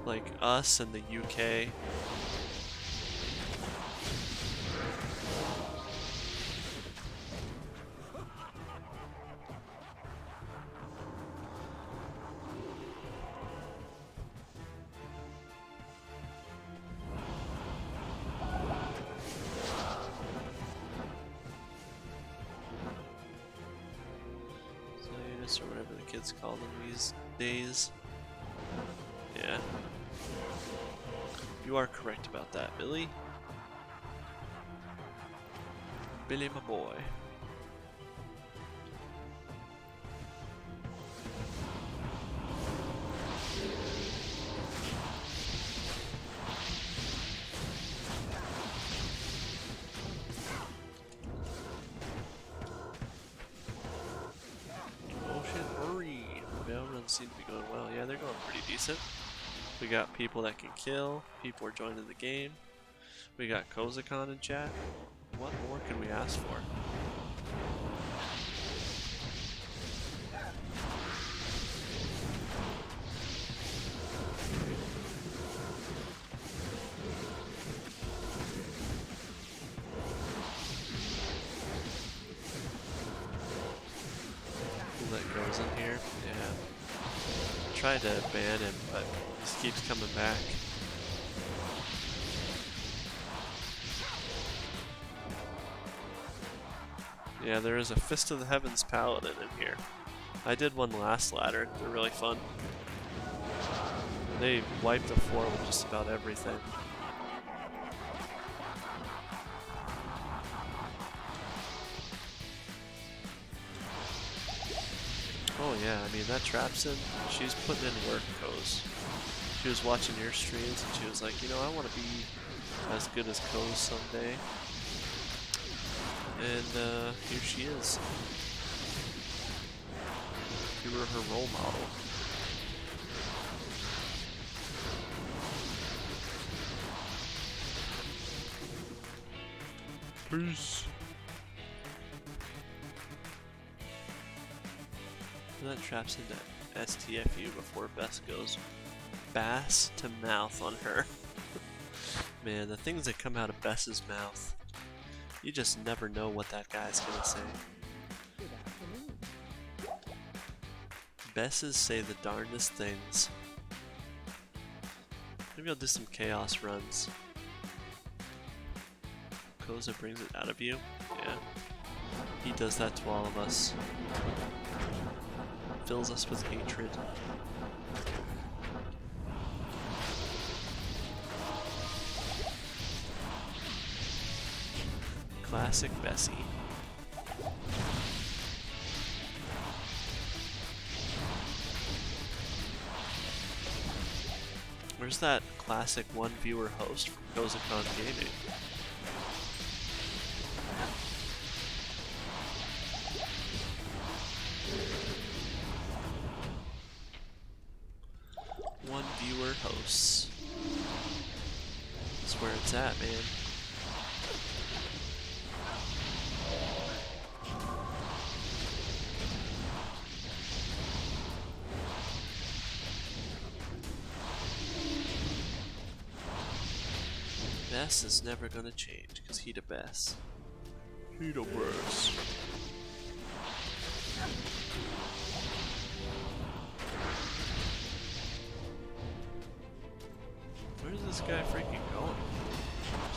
like us and the UK. Or whatever the kids call them these days. Yeah. You are correct about that, Billy. Billy, my boy. Seem to be going well. Yeah, they're going pretty decent. We got people that can kill. People are joining the game. We got Kozakon in chat. What more could we ask for? That goes in here. Yeah. Tried to ban him, but he just keeps coming back. Yeah, there is a Fist of the Heavens Paladin in here. I did one last ladder. They're really fun. They wipe the floor with just about everything. Oh yeah, I mean that Trapson, she's putting in work, Koz. She was watching your streams and she was like, you know, I want to be as good as Koz someday. And here she is. You were her role model. Peace. That traps into STFU before Bess goes bass to mouth on her. Man, the things that come out of Bess's mouth, you just never know what that guy's gonna say. Good afternoon. Besses say the darndest things. Maybe I'll do some chaos runs. Koza brings it out of you. Yeah. He does that to all of us. Fills us with hatred. Classic Bessie. Where's that classic one viewer host from Kozakon Gaming? One viewer hosts. That's where it's at, man. Bess is never gonna change, cause he the best. He the best. Where's this guy freaking going?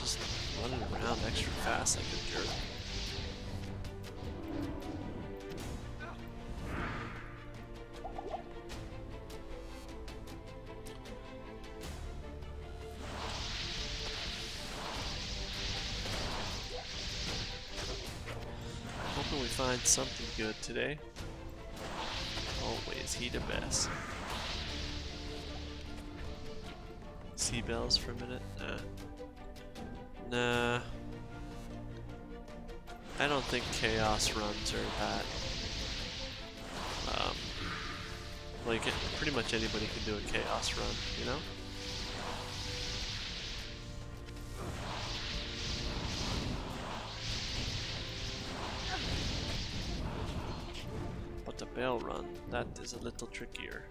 Just running around extra fast like a jerk. Hoping we find something good today. Always he the best. Sea bells for a minute? Nah. I don't think chaos runs are that. Like, pretty much anybody can do a chaos run, you know? But the Baal run, that is a little trickier.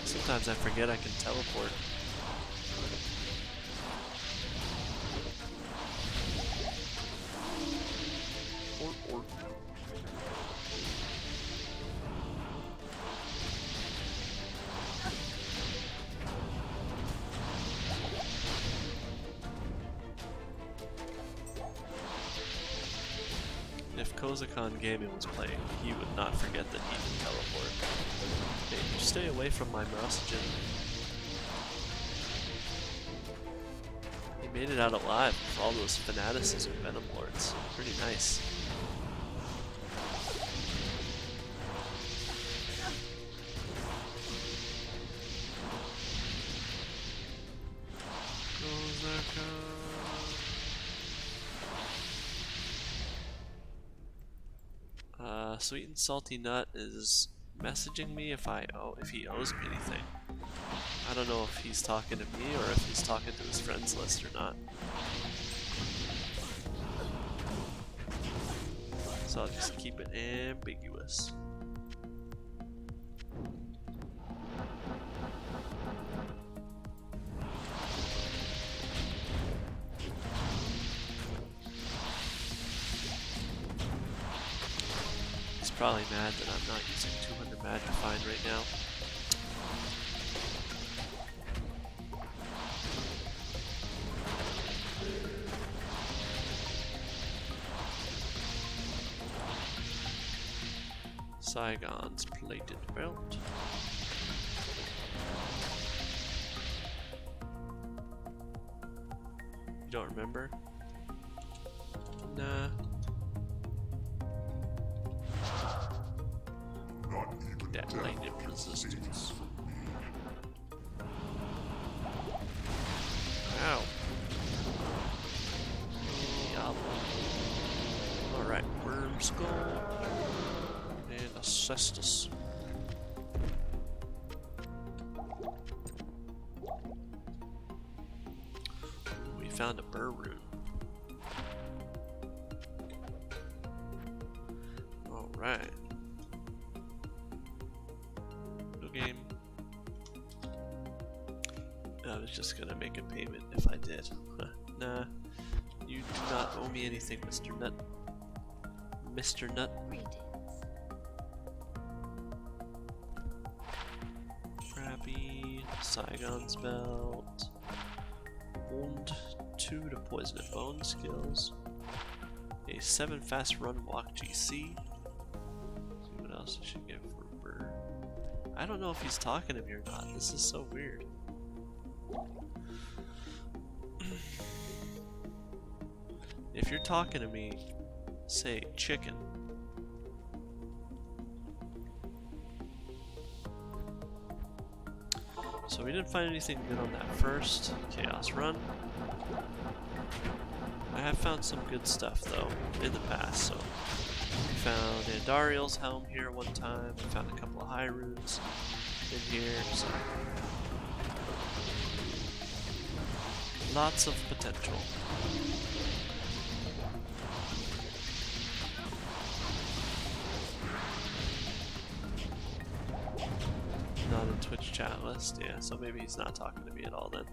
Sometimes I forget I can teleport. Or. If Kozakon Gaming was playing, he would not forget that he can teleport. Hey, you stay away from my Morosogen. He made it out alive with all those fanaticism Venom Lords. Pretty nice. Sweet and Salty Nut is messaging me if he owes me anything. I don't know if he's talking to me or if he's talking to his friends list or not. So I'll just keep it ambiguous. He's probably mad that I'm not using 200 Magifine right now. Saigon's plated belt. You don't remember? Nah. That lightning resistance. Ow. Diablo. Alright, Worm Skull. And a Cestus. We found a burr rune. Alright. No game. I was just gonna make a payment if I did. Nah. You do not owe me anything, Mr. Nut. Mr. Nut. Crappy. Saigon's belt. Wound 2 to poison and bone skills. A 7 fast run walk GC. See what else I should get for Burr. I don't know if he's talking to me or not. This is so weird. If you're talking to me, say chicken. So we didn't find anything good on that first Chaos Run. I have found some good stuff though in the past. So we found Andariel's helm here one time. We found a couple of high runes in here. So lots of potential. Not in Twitch chat list, yeah, so maybe he's not talking to me at all then.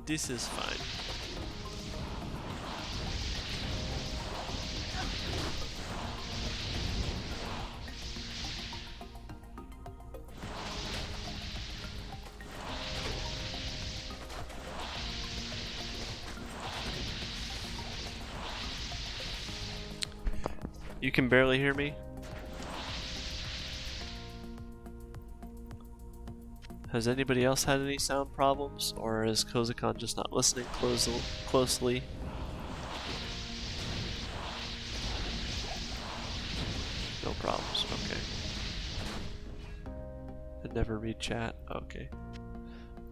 This is fine. You can barely hear me? Has anybody else had any sound problems, or is Kozakon just not listening closely? No problems, okay. I never read chat, okay.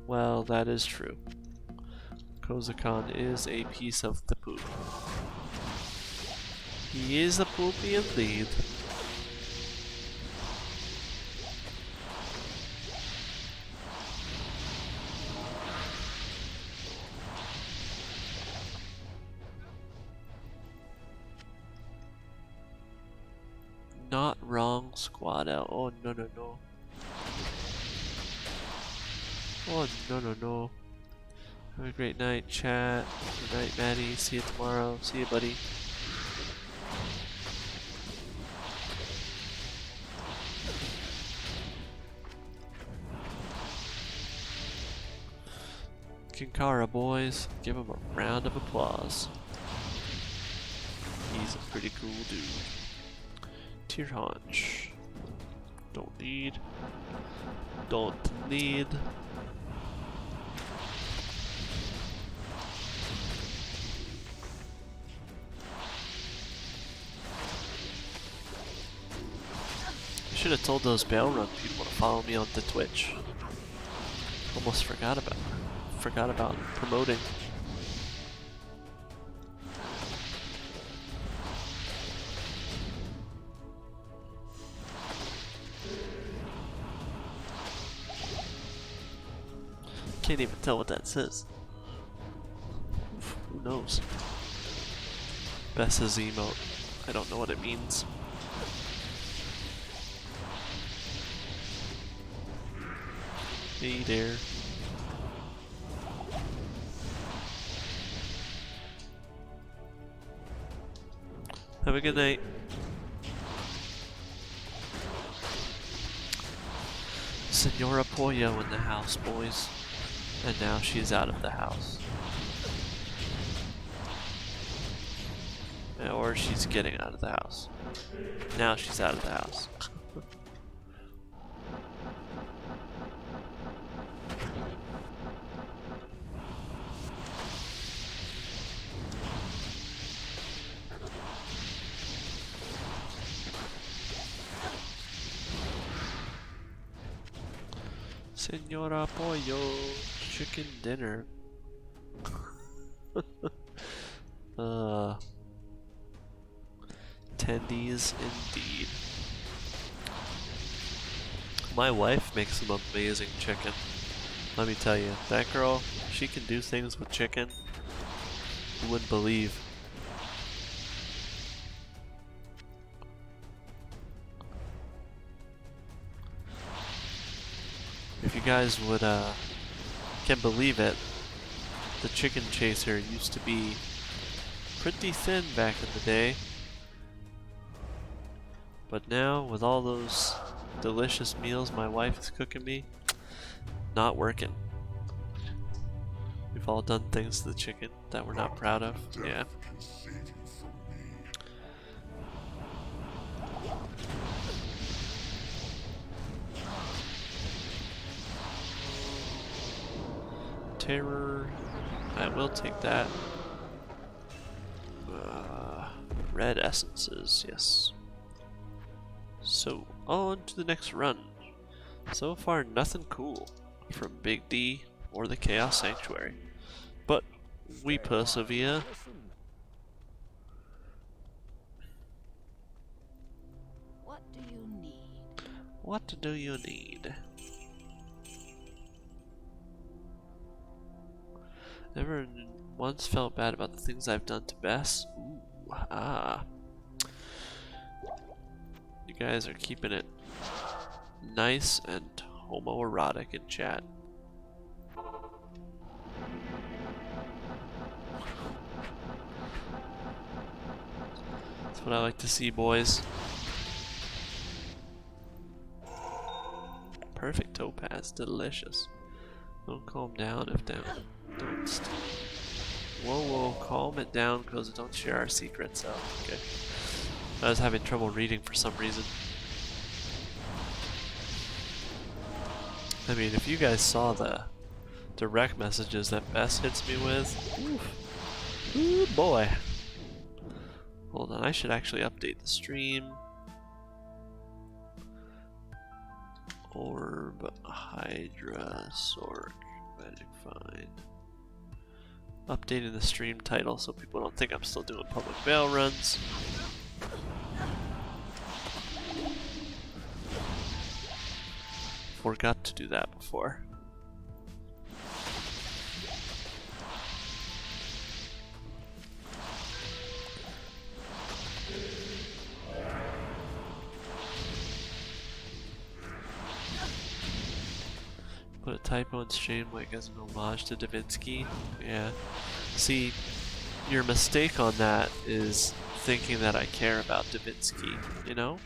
Well, that is true. Kozakon is a piece of the poop. He is a poopy indeed. Not wrong, squad out. Oh no no no. Oh no no no. Have a great night, chat. Good night, Maddie. See you tomorrow. See you, buddy. Kinkara boys, give him a round of applause. He's a pretty cool dude. Tier haunch. Don't need. Don't need. I should have told those Baal Run people to follow me onto Twitch. Almost forgot about promoting. Can't even tell what that says. Who knows? Bess's emote. I don't know what it means. Hey there. Have a good night. Senora Pollo in the house, boys. And now she's out of the house. Or she's getting out of the house. Now she's out of the house. Senora Pollo, chicken dinner. Tendies indeed. My wife makes some amazing chicken. Let me tell you, that girl, she can do things with chicken you wouldn't believe. If you guys would can believe it, the chicken chaser used to be pretty thin back in the day. But now, with all those delicious meals my wife is cooking me, not working. We've all done things to the chicken that we're not proud of. Yeah. Terror. I will take that. Red essences, yes. So, on to the next run. So far, nothing cool from Big D or the Chaos Sanctuary. But we persevere. What do you need? What do you need? Never once felt bad about the things I've done to Bess. Ooh, ah. You guys are keeping it nice and homoerotic in chat. That's what I like to see, boys. Perfect topaz, delicious. Don't calm down if down. Don't. Whoa, calm it down, because don't share our secrets. Oh, okay. I was having trouble reading for some reason. I mean, if you guys saw the direct messages that Bess hits me with, oof. Ooh boy. Hold on, I should actually update the stream. Orb, Hydra, Sork, Magic Find. Updating the stream title so people don't think I'm still doing public Baal runs. Forgot to do that before. Put a typo in stream like as an homage to Davinsky. Yeah. See, your mistake on that is thinking that I care about Davinsky, you know?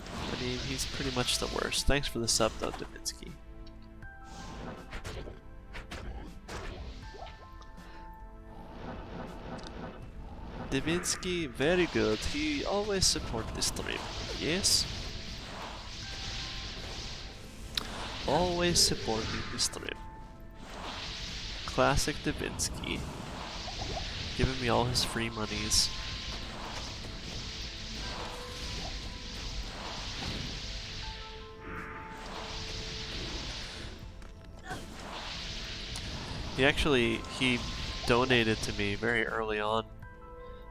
I mean, he's pretty much the worst. Thanks for the sub though, Davinsky. Davinsky, very good. He always support the stream. Yes? Always supporting the stream. Classic Davinsky. Giving me all his free monies. He donated to me very early on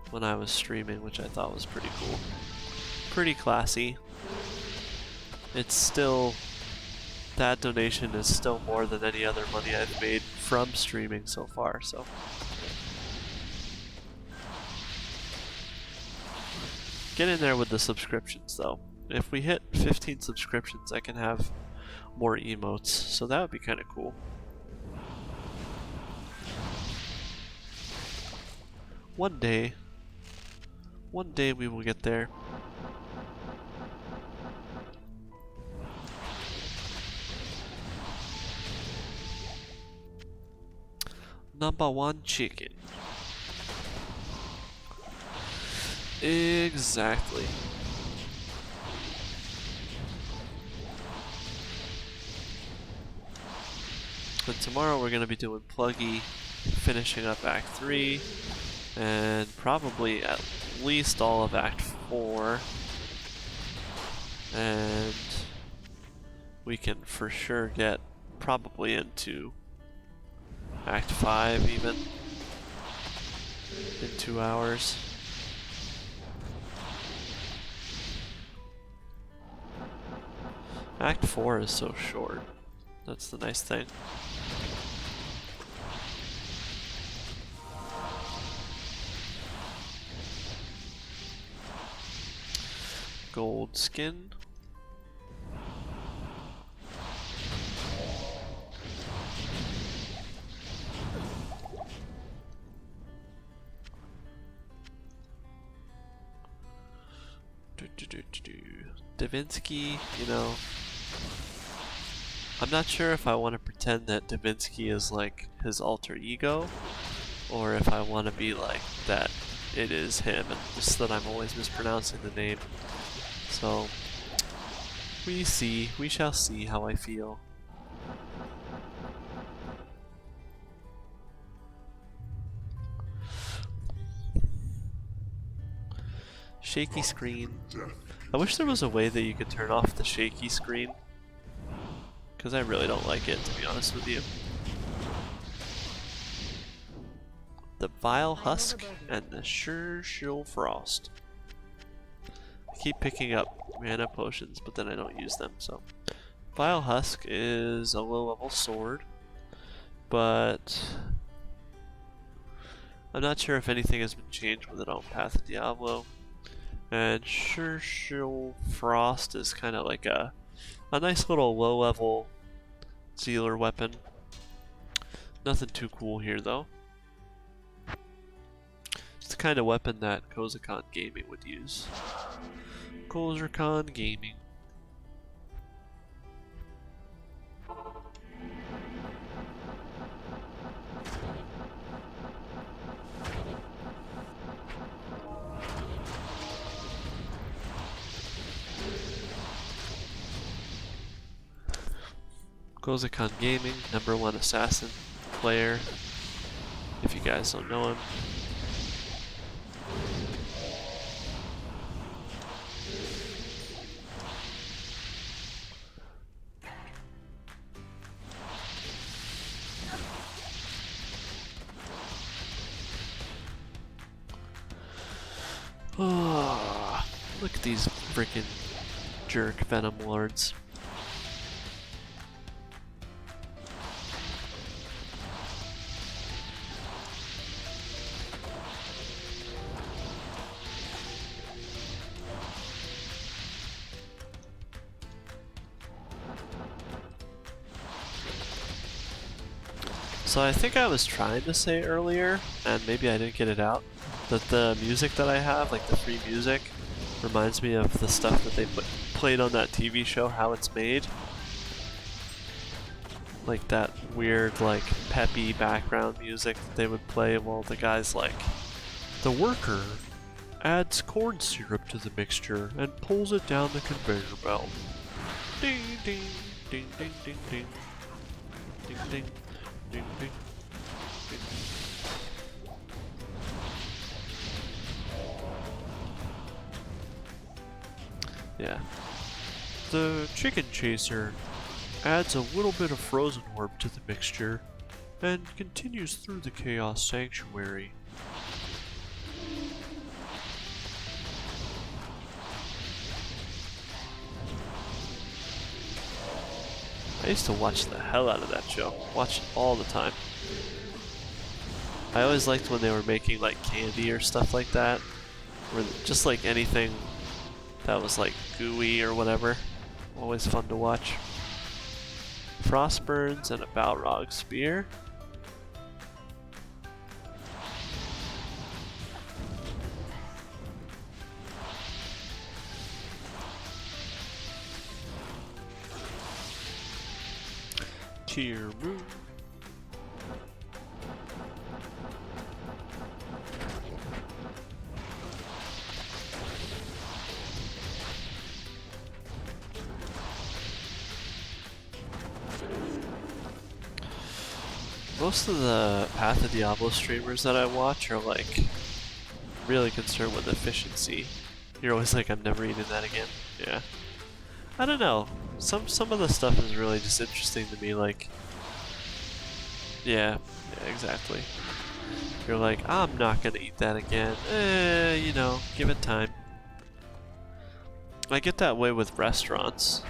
when I was streaming, which I thought was pretty cool. Pretty classy. It's still that donation is still more than any other money I've made from streaming so far, so. Get in there with the subscriptions though. If we hit 15 subscriptions, I can have more emotes, so that would be kind of cool. One day we will get there. Number one chicken. Exactly. But tomorrow we're going to be doing Pluggy, finishing up Act 3, and probably at least all of Act 4. And we can for sure get probably into Act 5 even in 2 hours. Act 4 is so short. That's the nice thing. Gold skin. Davinsky, you know, I'm not sure if I want to pretend that Davinsky is like his alter ego, or if I want to be like that it is him, and just that I'm always mispronouncing the name. So, we shall see how I feel. Shaky screen. I wish there was a way that you could turn off the shaky screen, because I really don't like it, to be honest with you. The Vile Husk and the Sure Frost. I keep picking up mana potions, but then I don't use them, so. Vile Husk is a low level sword, but I'm not sure if anything has been changed with it on Path of Diablo. And Sure Frost is kind of like a nice little low level Sealer weapon. Nothing too cool here though. It's the kind of weapon that Kozakon Gaming would use. Kozakon Gaming. Kozakon Gaming, #1 assassin player, if you guys don't know him. Oh, look at these freaking jerk Venom Lords. So I think I was trying to say earlier, and maybe I didn't get it out, that the music that I have, like the free music, reminds me of the stuff that they played on that TV show, How It's Made. Like that weird, like, peppy background music that they would play while the guy's like, the worker adds corn syrup to the mixture and pulls it down the conveyor belt. Ding ding ding ding ding ding ding ding. Ding, ding, ding. Yeah. The chicken chaser adds a little bit of frozen orb to the mixture and continues through the Chaos Sanctuary. I used to watch the hell out of that show. Watch it all the time. I always liked when they were making like candy or stuff like that. Or just like anything that was like gooey or whatever. Always fun to watch. Frostburns and a Balrog spear. Cheer room. Most of the Path of Diablo streamers that I watch are like really concerned with efficiency. You're always like, I'm never eating that again. Yeah. I don't know. Some of the stuff is really just interesting to me, like yeah, exactly. You're like, I'm not gonna eat that again. You know, give it time. I get that way with restaurants.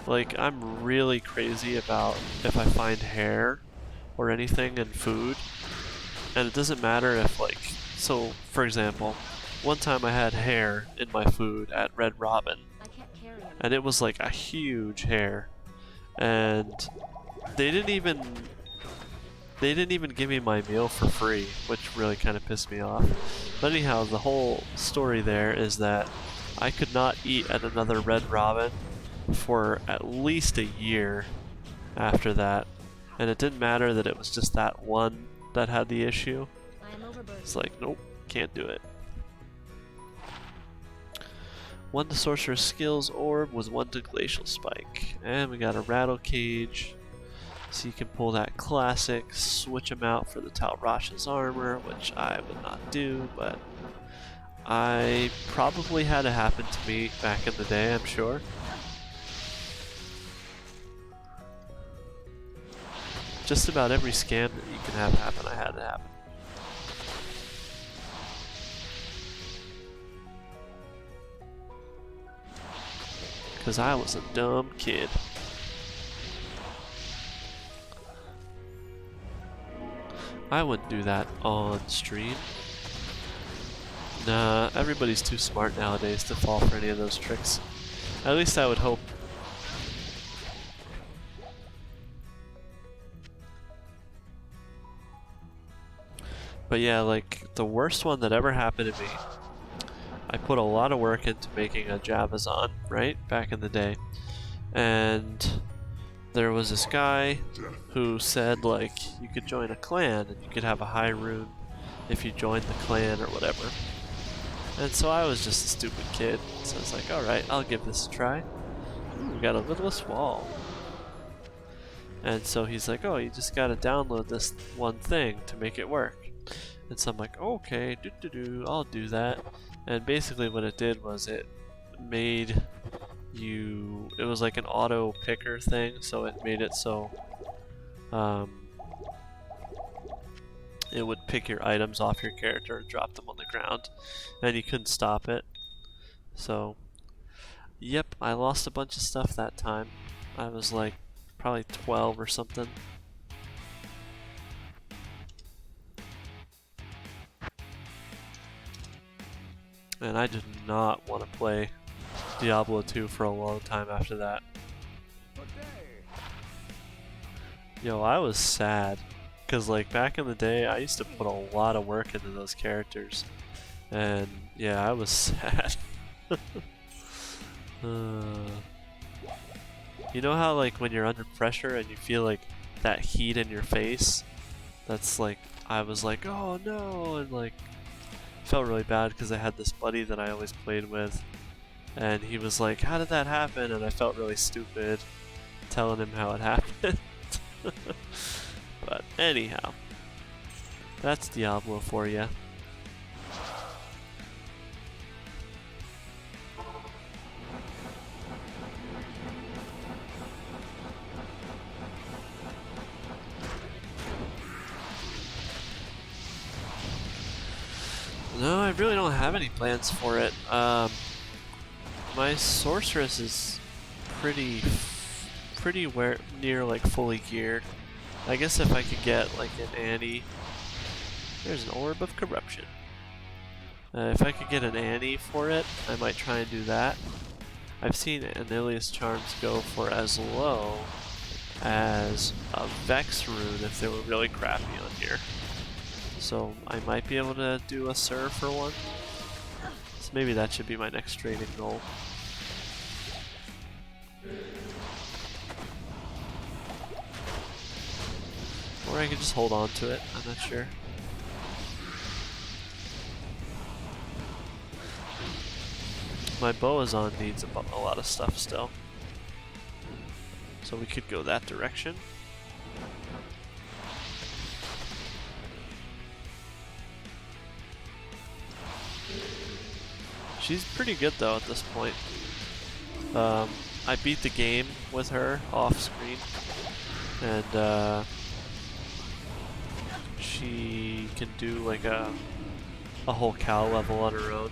Like, I'm really crazy about if I find hair or anything in food, and it doesn't matter if like, so for example, one time I had hair in my food at Red Robin, and it was like a huge hair, and they didn't even give me my meal for free, which really kind of pissed me off. But anyhow, the whole story there is that I could not eat at another Red Robin for at least a year after that. And it didn't matter that it was just that one that had the issue. It's like, nope, can't do it. 1 to Sorcerer's Skills Orb with 1 to Glacial Spike. And we got a Rattle Cage. So you can pull that classic, switch them out for the Talrash's armor, which I would not do, but I probably had it happen to me back in the day, I'm sure. Just about every scam that you can have happen, I had it happen. Because I was a dumb kid. I wouldn't do that on stream. Nah, everybody's too smart nowadays to fall for any of those tricks. At least I would hope. But yeah, like, the worst one that ever happened to me, I put a lot of work into making a Javazon, right? Back in the day. And there was this guy who said, like, you could join a clan and you could have a high rune if you joined the clan or whatever. And so I was just a stupid kid, so I was like, alright, I'll give this a try. Ooh, we got a littlest wall. And so he's like, oh, you just gotta download this one thing to make it work. And so I'm like, okay, I'll do that. And basically what it did was it made you, it was like an auto picker thing, so it made it so it would pick your items off your character and drop them on the ground, and you couldn't stop it. So yep, I lost a bunch of stuff that time. I was like probably 12 or something. And I did not want to play Diablo 2 for a long time after that. Yo, I was sad. Because like back in the day, I used to put a lot of work into those characters. And yeah, I was sad. You know how like when you're under pressure and you feel like that heat in your face? That's like, I was like, oh no, and like felt really bad because I had this buddy that I always played with, and he was like, how did that happen? And I felt really stupid telling him how it happened. But anyhow, that's Diablo for you. No, I really don't have any plans for it. My sorceress is pretty pretty near like fully geared. I guess if I could get like an Annie, there's an orb of corruption. If I could get an Annie for it, I might try and do that. I've seen Anilius charms go for as low as a Vex rune if they were really crappy on here. So I might be able to do a Sir for one. So maybe that should be my next trading goal. Or I could just hold on to it, I'm not sure. My Boazon needs a lot of stuff still. So we could go that direction. She's pretty good though at this point. I beat the game with her off screen, and she can do like a whole cow level on her own.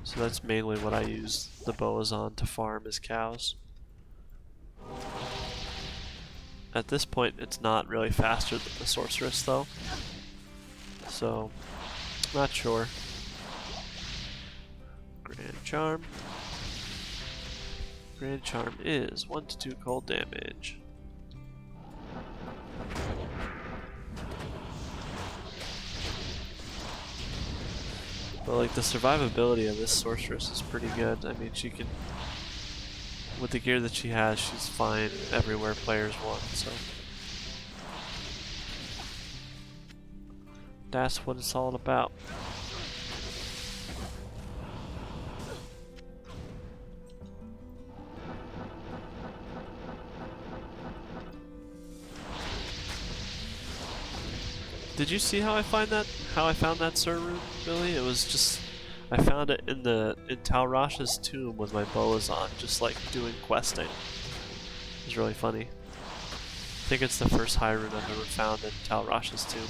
So that's mainly what I use the Boazon to farm is cows. At this point it's not really faster than the sorceress though. So not sure. Grand Charm. Grand Charm is 1 to 2 cold damage. But like the survivability of this sorceress is pretty good. I mean, she can, with the gear that she has, she's fine everywhere players want, so. That's what it's all about. Did you see how I found that Sir rune, Billy? It was just I found it in Talrash's tomb with my Boazon, just like doing questing. It was really funny. I think it's the first high rune I've ever found in Talrash's tomb.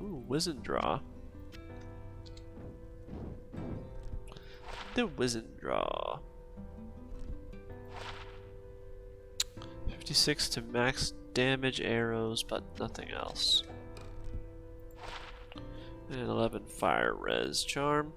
Ooh, Wizendraw. The Wizendraw. 56 to max damage arrows, but nothing else. And 11 fire res charm.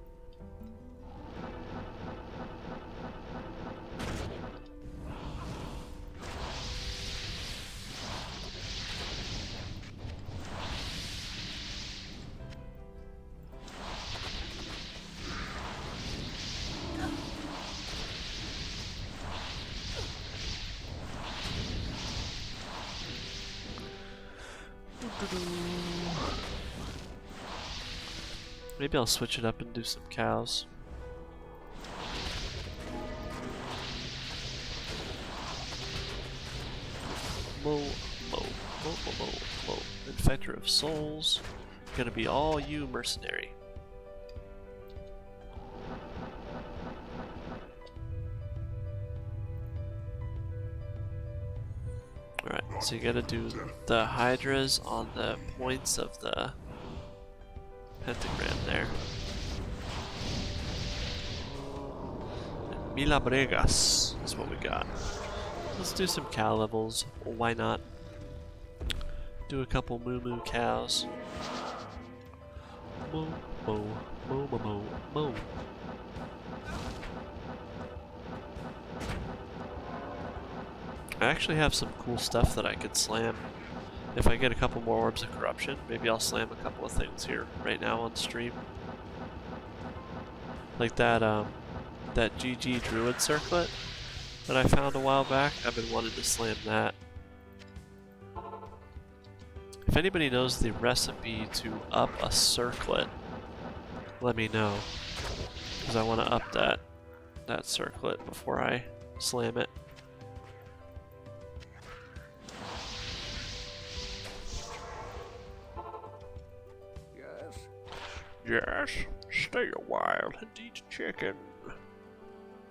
Maybe I'll switch it up and do some cows. Mo, mo, mo, mo, mo, mo. Infector of souls. Gonna be all you, mercenary. Alright, so you gotta do the hydras on the points of the pentagram there. And Milabregas is what we got. Let's do some cow levels. Why not? Do a couple moo cows. Moo, moo, moo, moo, moo, moo. I actually have some cool stuff that I could slam. If I get a couple more orbs of corruption, maybe I'll slam a couple of things here right now on stream. Like that that GG Druid circlet that I found a while back. I've been wanting to slam that. If anybody knows the recipe to up a circlet, let me know. Because I want to up that circlet before I slam it. Yes, stay a while and eat chicken.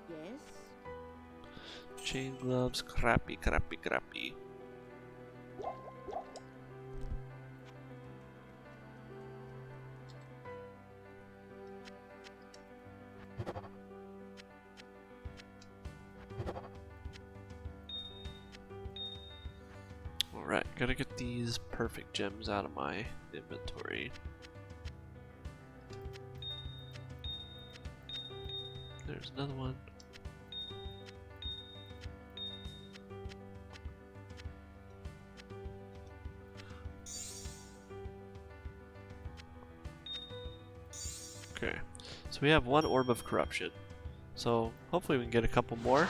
Yes? Chain gloves, crappy, crappy, crappy. Alright, gotta get these perfect gems out of my inventory. There's another one. Okay, so we have one orb of corruption. So hopefully we can get a couple more,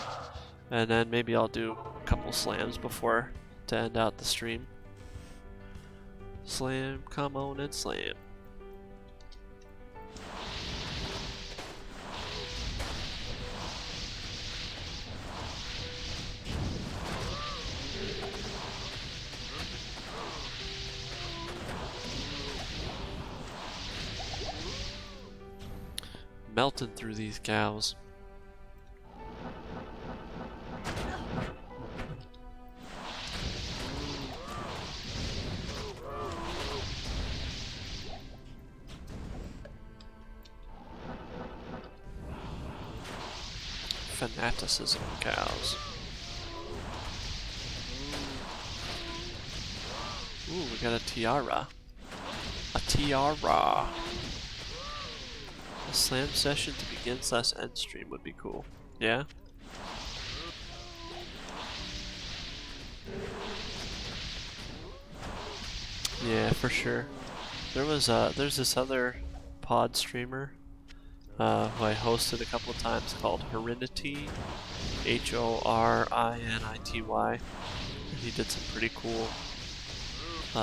and then maybe I'll do a couple slams before to end out the stream. Slam, come on and slam. Melting through these cows. Fanaticism cows. Ooh, we got a tiara. A tiara. A slam session to begin / end stream would be cool. Yeah? Yeah, for sure. There's this other pod streamer who I hosted a couple of times called Horinity, Horinity. He did some pretty cool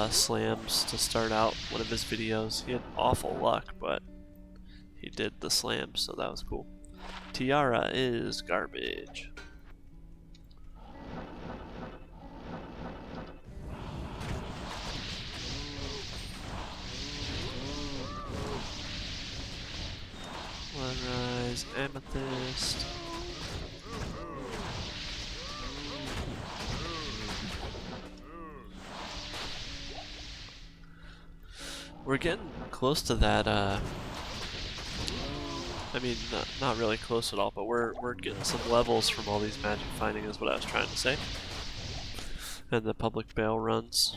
slams to start out one of his videos. He had awful luck, but he did the slams, so that was cool. Tiara is garbage. Bloodrise, amethyst. We're getting close to that, I mean, not really close at all, but we're getting some levels from all these magic finding is what I was trying to say. And the public Baal runs.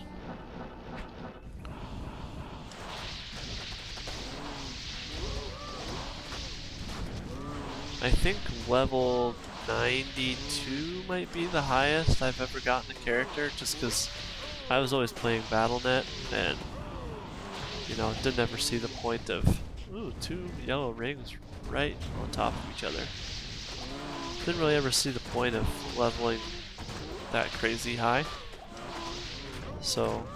I think level 92 might be the highest I've ever gotten a character, just because I was always playing Battle.net, and, you know, didn't ever see the point of, ooh, 2 yellow rings right on top of each other. Didn't really ever see the point of leveling that crazy high. So,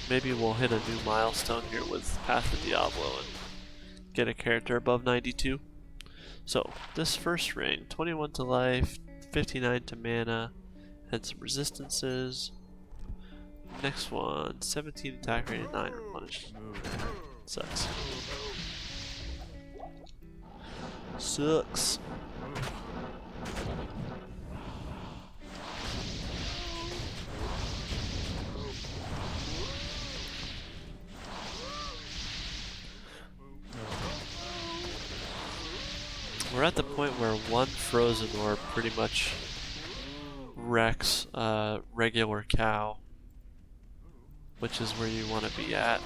maybe we'll hit a new milestone here with Path of Diablo and get a character above 92. So, this first ring, 21 to life, 59 to mana, and some resistances. Next one, 17 attack rate and 9 replenished. Sucks. Sucks. We're at the point where one frozen orb pretty much wrecks a regular cow, which is where you want to be at.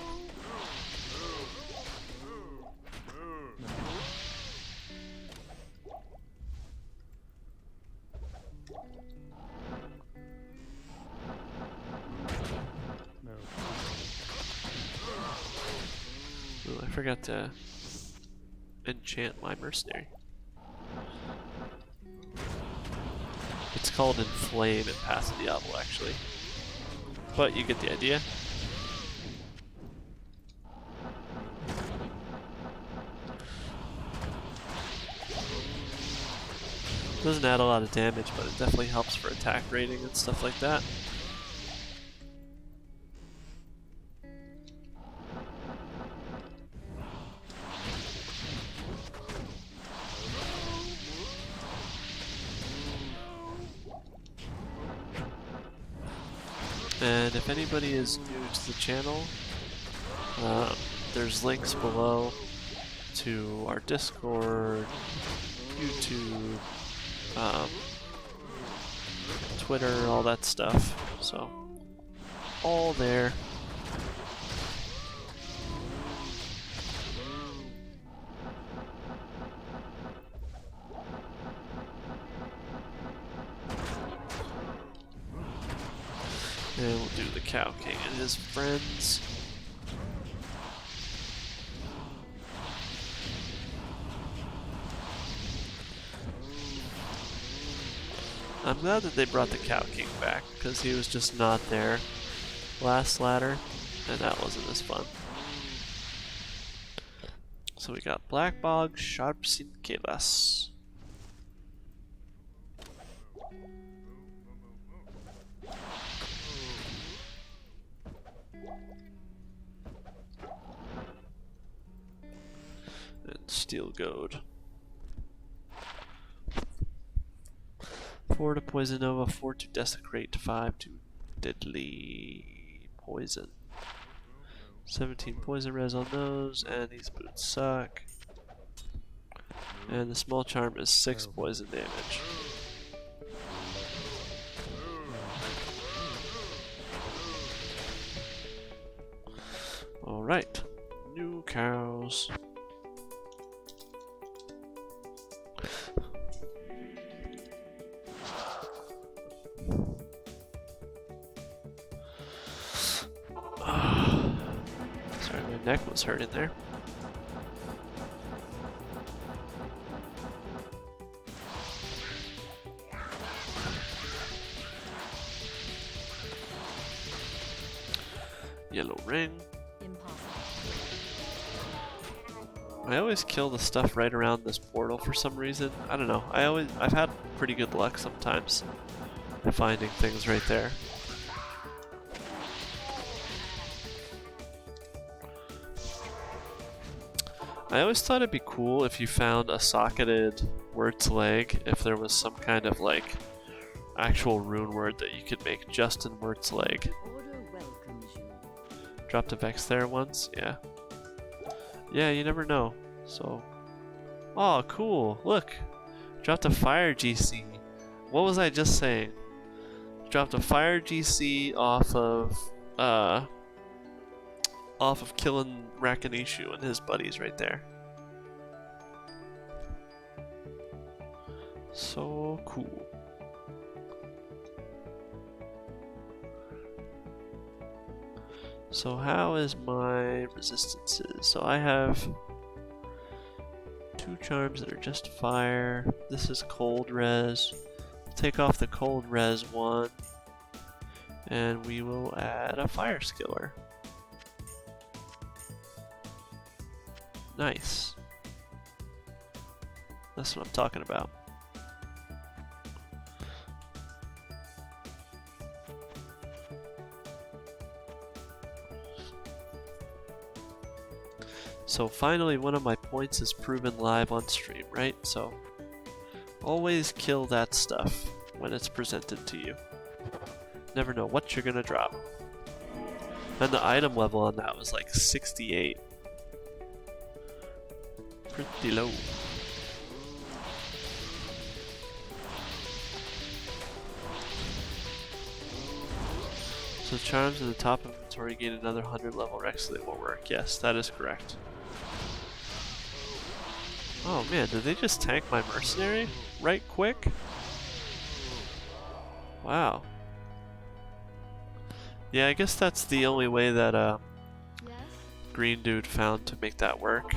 Ooh, I forgot to enchant my mercenary. It's called Inflame in Path of Diablo, actually. But you get the idea. Doesn't add a lot of damage, but it definitely helps for attack rating and stuff like that. And if anybody is new to the channel, there's links below to our Discord, YouTube, Twitter, all that stuff. So, all there. And we'll do the Cow King and his friends. I'm glad that they brought the Cow King back, because he was just not there last ladder, and that wasn't as fun. So we got Black Bog, Sharpsin Kevas. And Steel Goad. 4 to Poison Nova, 4 to Desecrate, 5 to Deadly Poison. 17 Poison Res on those, and these boots suck. And the Small Charm is 6 poison damage. Alright, new cows. Sorry, my neck was hurting there. Yellow ring. I always kill the stuff right around this portal for some reason. I don't know. I've had pretty good luck sometimes finding things right there. I always thought it'd be cool if you found a socketed word's leg, if there was some kind of like actual rune word that you could make just in word's leg. Dropped a Vex there once, yeah. Yeah, you never know. So, oh, cool! Look, dropped a fire GC. What was I just saying? Dropped a fire GC off of killing Rakinishu and his buddies right there. So cool. So how is my resistances? So I have 2 charms that are just fire. This is cold res. Take off the cold res one, and we will add a fire skiller. Nice. That's what I'm talking about. So finally one of my points is proven live on stream, right? So always kill that stuff when it's presented to you. Never know what you're gonna drop. And the item level on that was like 68. Pretty low. So charms at the top of inventory gain another 100 level Rex, so they won't work. Yes, that is correct. Oh man, did they just tank my mercenary right quick? Wow. Yeah, I guess that's the only way that Green Dude found to make that work.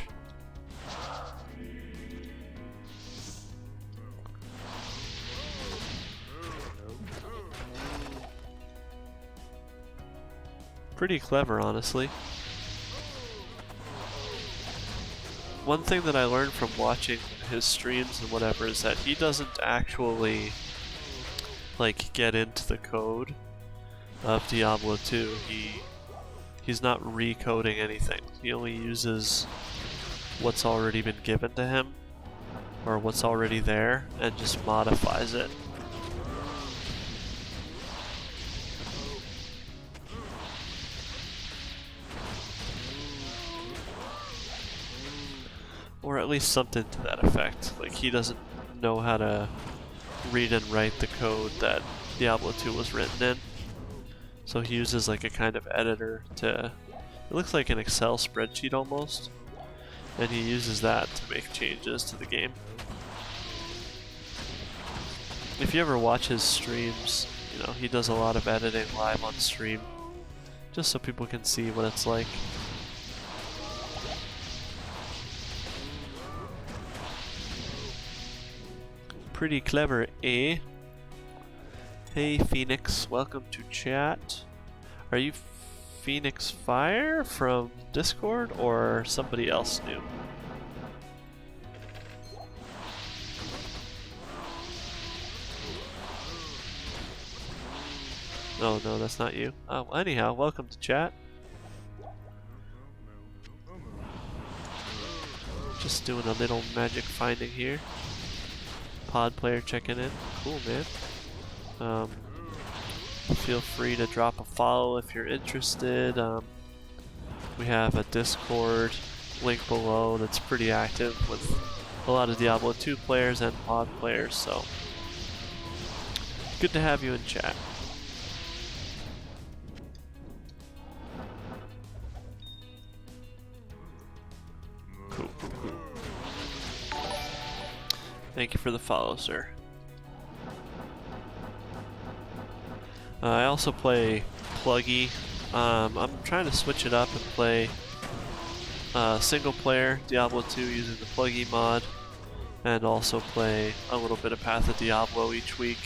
Pretty clever, honestly. One thing that I learned from watching his streams and whatever is that he doesn't actually like get into the code of Diablo 2. He's not recoding anything. He only uses what's already been given to him or what's already there and just modifies it. Or at least something to that effect. Like, he doesn't know how to read and write the code that Diablo 2 was written in. So he uses like a kind of editor to, it looks like an Excel spreadsheet almost, and he uses that to make changes to the game. If you ever watch his streams, you know, he does a lot of editing live on stream, just so people can see what it's like. Pretty clever, eh? Hey Phoenix, welcome to chat. Are you Phoenix Fire from Discord or somebody else new? Oh no, that's not you. Oh, anyhow, welcome to chat. Just doing a little magic finding here. Pod player checking in. Cool, man. Feel free to drop a follow if you're interested. We have a Discord link below that's pretty active with a lot of Diablo 2 players and pod players, so good to have you in chat. Cool. Thank you for the follow, sir. I also play Pluggy. I'm trying to switch it up and play single player Diablo 2 using the Pluggy mod, and also play a little bit of Path of Diablo each week.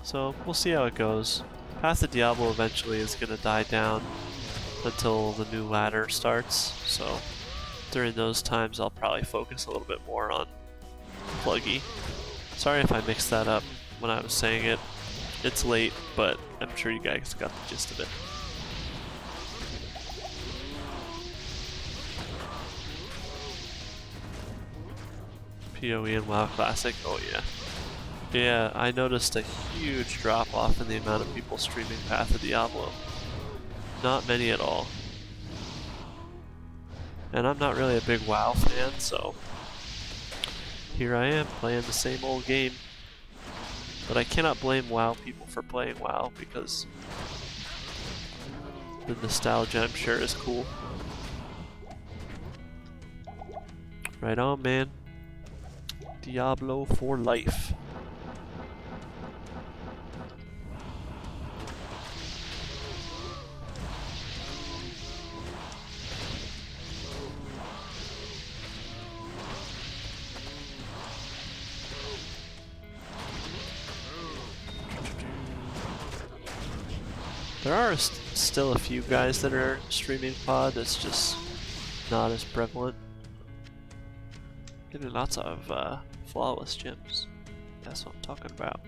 So we'll see how it goes. Path of Diablo eventually is going to die down until the new ladder starts, so during those times I'll probably focus a little bit more on Pluggy. Sorry if I mixed that up when I was saying it. It's late, but I'm sure you guys got the gist of it. PoE and WoW Classic, oh yeah. Yeah, I noticed a huge drop off in the amount of people streaming Path of Diablo. Not many at all. And I'm not really a big WoW fan, so here I am playing the same old game. But I cannot blame WoW people for playing WoW because the nostalgia, I'm sure, is cool. Right on, man. Diablo for life. There are still a few guys that are streaming pod, it's just not as prevalent. Getting lots of flawless gems. That's what I'm talking about.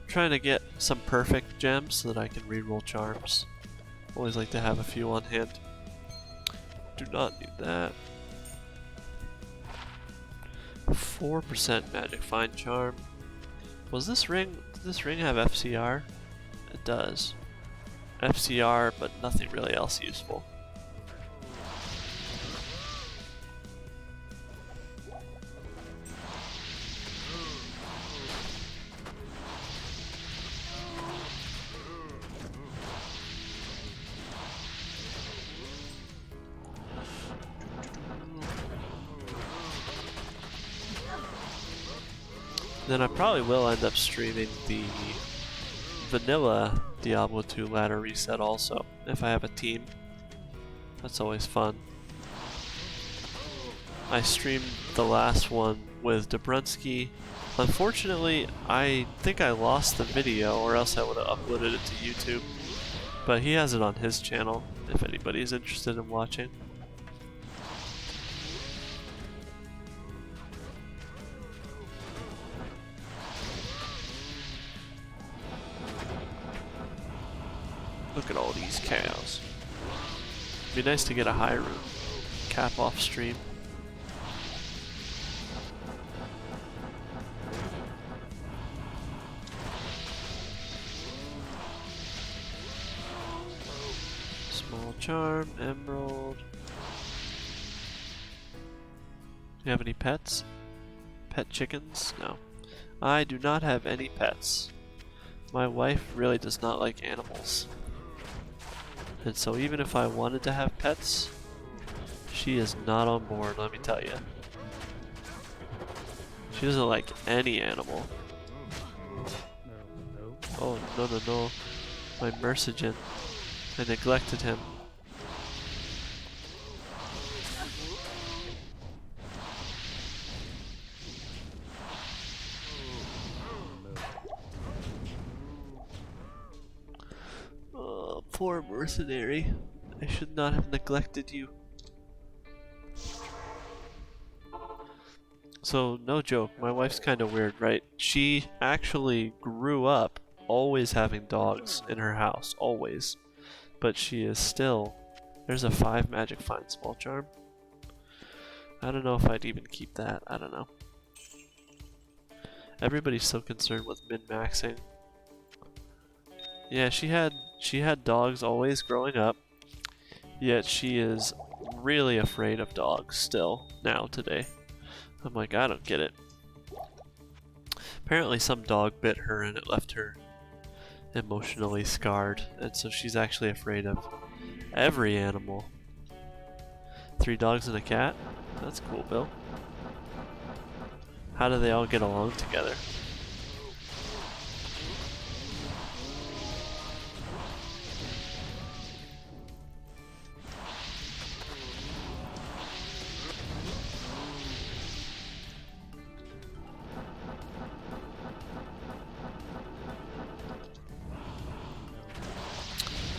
Trying to get some perfect gems so that I can reroll charms. Always like to have a few on hand. Do not need that. 4% magic find charm. Did this ring have FCR? It does. FCR, but nothing really else useful. Then I probably will end up streaming the vanilla Diablo 2 ladder reset also, if I have a team. That's always fun. I streamed the last one with Dobrunsky. Unfortunately, I think I lost the video, or else I would have uploaded it to YouTube. But he has it on his channel, if anybody is interested in watching. Look at all these cows. Be nice to get a high room cap off stream. Small charm, emerald. Do you have any pets? Pet chickens? No. I do not have any pets. My wife really does not like animals. And so even if I wanted to have pets, she is not on board, let me tell you. She doesn't like any animal. Oh, no, no, no. My Mercigen. I neglected him. Oh, poor mercenary. I should not have neglected you. So, no joke, my wife's kind of weird, right? She actually grew up always having dogs in her house, always. But she is still... There's a 5 magic find small charm. I don't know if I'd even keep that, I don't know. Everybody's so concerned with min-maxing. Yeah, she had dogs always growing up, yet she is really afraid of dogs still, now, today. I'm like, I don't get it. Apparently some dog bit her and it left her emotionally scarred, and so she's actually afraid of every animal. 3 dogs and a cat? That's cool, Bill. How do they all get along together?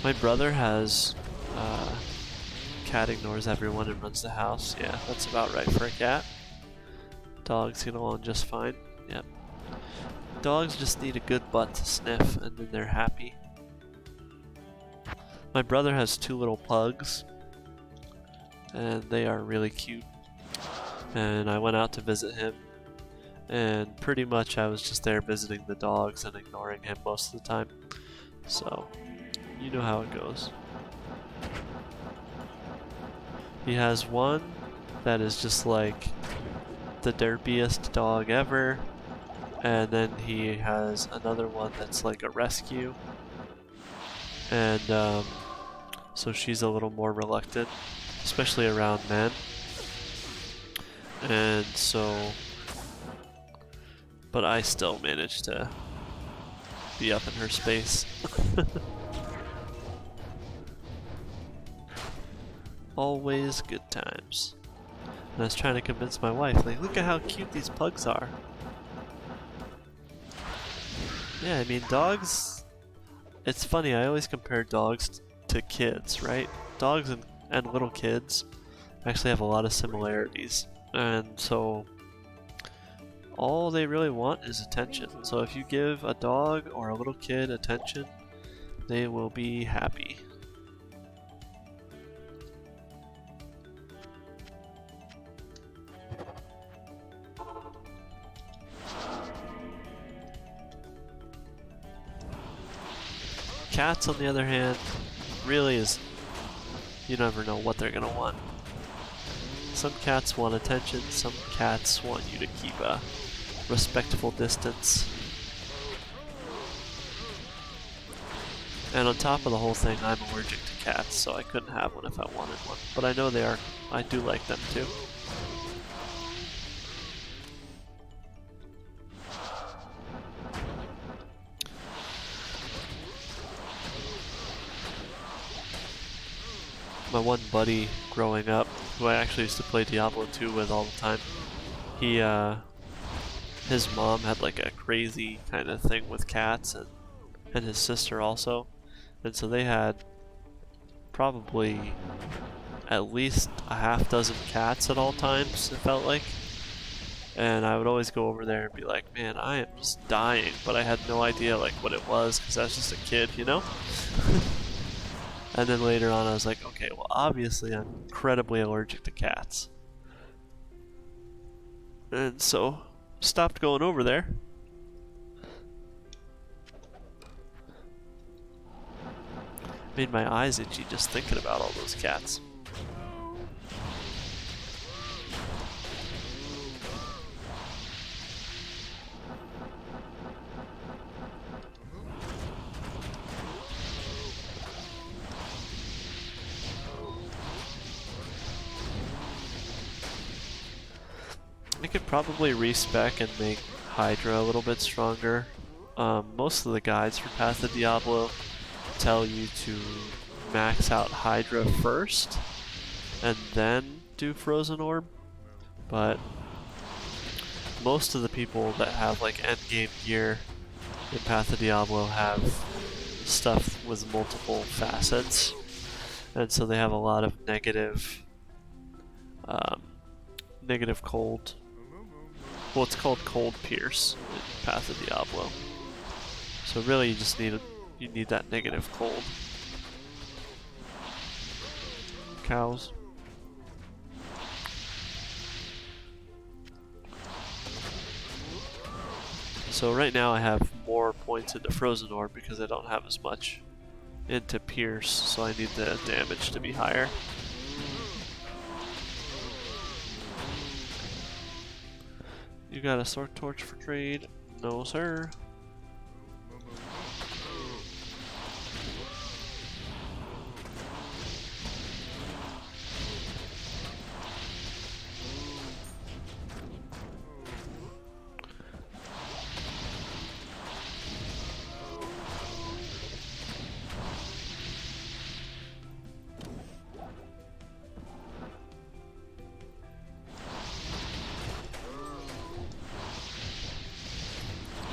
My brother has cat ignores everyone and runs the house. Yeah, that's about right for a cat. Dogs get along just fine. Yep. Dogs just need a good butt to sniff and then they're happy. My brother has 2 little pugs and they are really cute. And I went out to visit him and pretty much I was just there visiting the dogs and ignoring him most of the time. So, you know how it goes. He has one that is just like the derpiest dog ever, and then he has another one that's like a rescue, and so she's a little more reluctant, especially around men, and so, but I still manage to be up in her space. Always good times. And I was trying to convince my wife, like, look at how cute these pugs are. Yeah, I mean, dogs... It's funny, I always compare dogs to kids, right? Dogs and little kids actually have a lot of similarities. And so, all they really want is attention. So if you give a dog or a little kid attention, they will be happy. Cats, on the other hand, really is, you never know what they're gonna want. Some cats want attention, some cats want you to keep a respectful distance. And on top of the whole thing, I'm allergic to cats, so I couldn't have one if I wanted one. But I know I do like them too. My one buddy growing up, who I actually used to play Diablo 2 with all the time, his mom had like a crazy kind of thing with cats, and his sister also, and so they had probably at least a half dozen cats at all times, it felt like. And I would always go over there and be like, man, I am just dying, but I had no idea like what it was because I was just a kid, you know? And then later on I was like, okay, well obviously I'm incredibly allergic to cats. And so, stopped going over there. Made my eyes itchy just thinking about all those cats. I could probably respec and make Hydra a little bit stronger. Most of the guides for Path of Diablo tell you to max out Hydra first and then do Frozen Orb, but most of the people that have like endgame gear in Path of Diablo have stuff with multiple facets, and so they have a lot of negative cold. Well, it's called Cold Pierce in Path of Diablo. So really, you just need that negative cold. Cows. So right now I have more points into Frozen Orb because I don't have as much into Pierce, so I need the damage to be higher. You got a sword torch for trade? No, sir.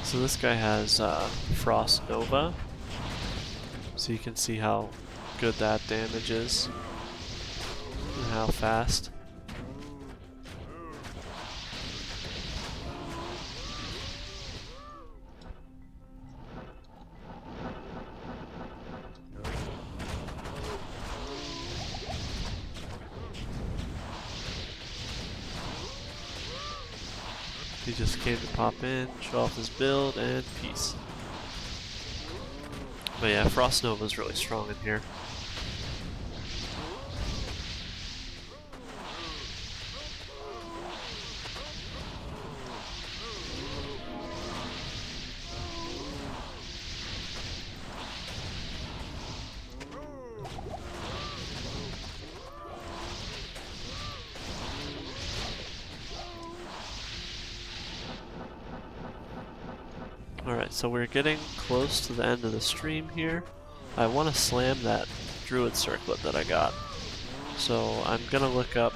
So this guy has Frost Nova, so you can see how good that damage is and how fast. He just came to pop in, show off his build, and peace. But yeah, Frost Nova is really strong in here. Alright, so we're getting close to the end of the stream here. I want to slam that Druid Circlet that I got. So I'm gonna look up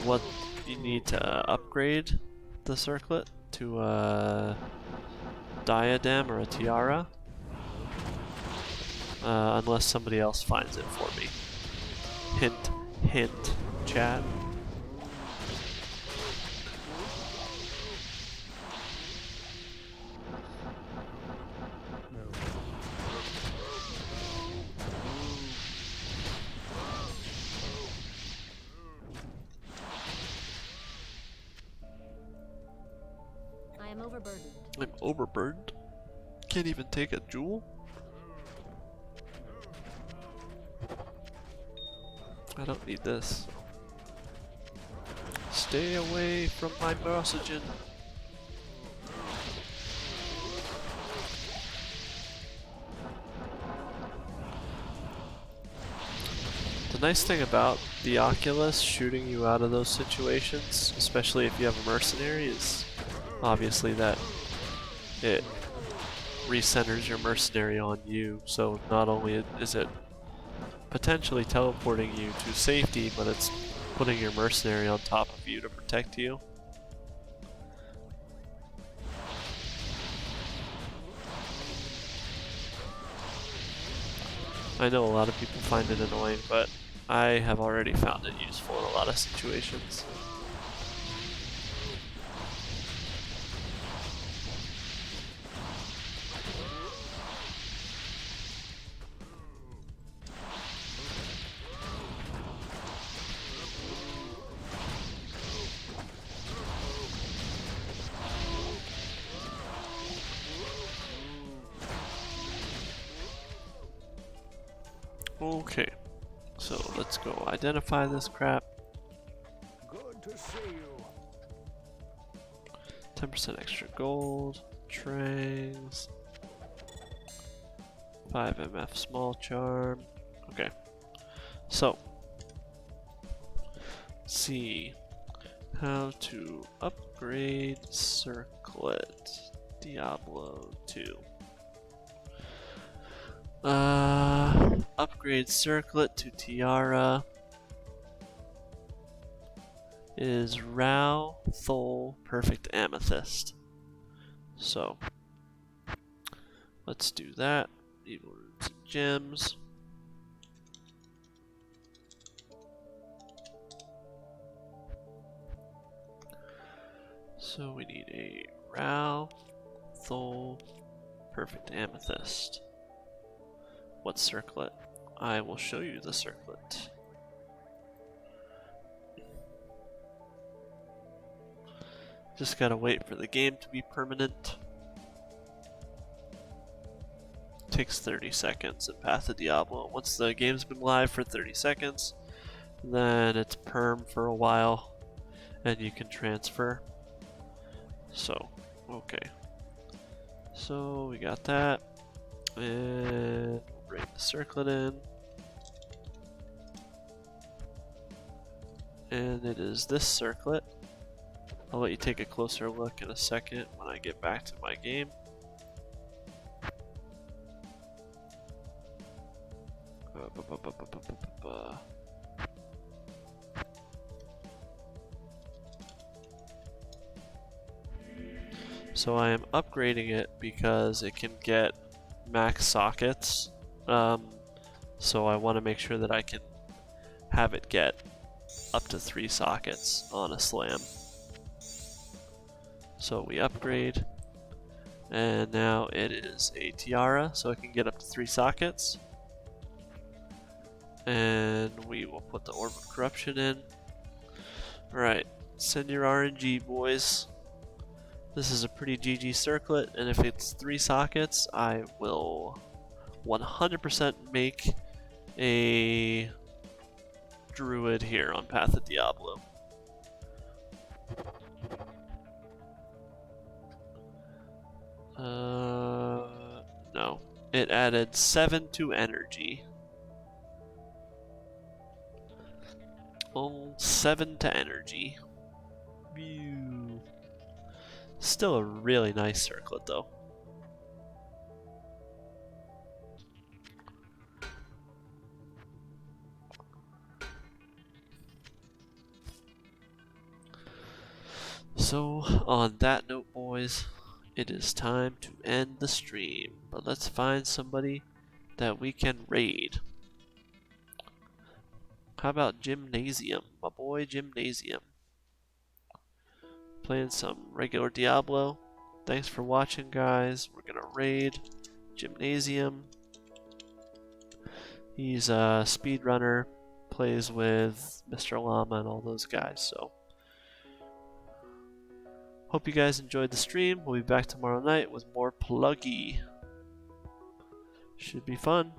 what you need to upgrade the Circlet to a Diadem or a Tiara. Unless somebody else finds it for me. Hint, hint, chat. I am overburdened. I'm overburdened. Can't even take a jewel. I don't need this. Stay away from my oxygen. The nice thing about the Oculus shooting you out of those situations, especially if you have a mercenary, is obviously that it recenters your mercenary on you. So not only is it potentially teleporting you to safety, but it's putting your mercenary on top of you to protect you. I know a lot of people find it annoying, but I have already found it useful in a lot of situations. Okay, so let's go identify this crap. Good to see you. 10% extra gold, trangs, 5 MF small charm. Okay, so let's see how to upgrade circlet Diablo 2. Upgrade circlet to tiara is Rao Thol Perfect Amethyst. So let's do that. Evil roots and gems. So we need a Rao Thol Perfect Amethyst. What circlet? I will show you the circlet. Just gotta wait for the game to be permanent. Takes 30 seconds in Path of Diablo. Once the game's been live for 30 seconds, then it's perm for a while, and you can transfer. So, okay. So we got that, and we'll bring the circlet in. And it is this circlet. I'll let you take a closer look in a second when I get back to my game. So I am upgrading it because it can get max sockets. So I want to make sure that I can have it get up to 3 sockets on a slam. So we upgrade, and now it is a tiara, so it can get up to 3 sockets. And we will put the Orb of Corruption in. Alright, send your RNG, boys. This is a pretty GG circlet, and if it's 3 sockets, I will 100% make a druid here on Path of Diablo. No. It added 7 to energy. Oh, 7 to energy. View. Still a really nice circlet though. So, on that note, boys, it is time to end the stream. But let's find somebody that we can raid. How about Gymnasium? My boy Gymnasium. Playing some regular Diablo. Thanks for watching, guys. We're gonna raid Gymnasium. He's a speedrunner, plays with Mr. Llama and all those guys, so hope you guys enjoyed the stream. We'll be back tomorrow night with more Pluggy. Should be fun.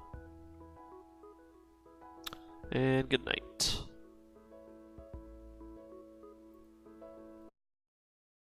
And good night.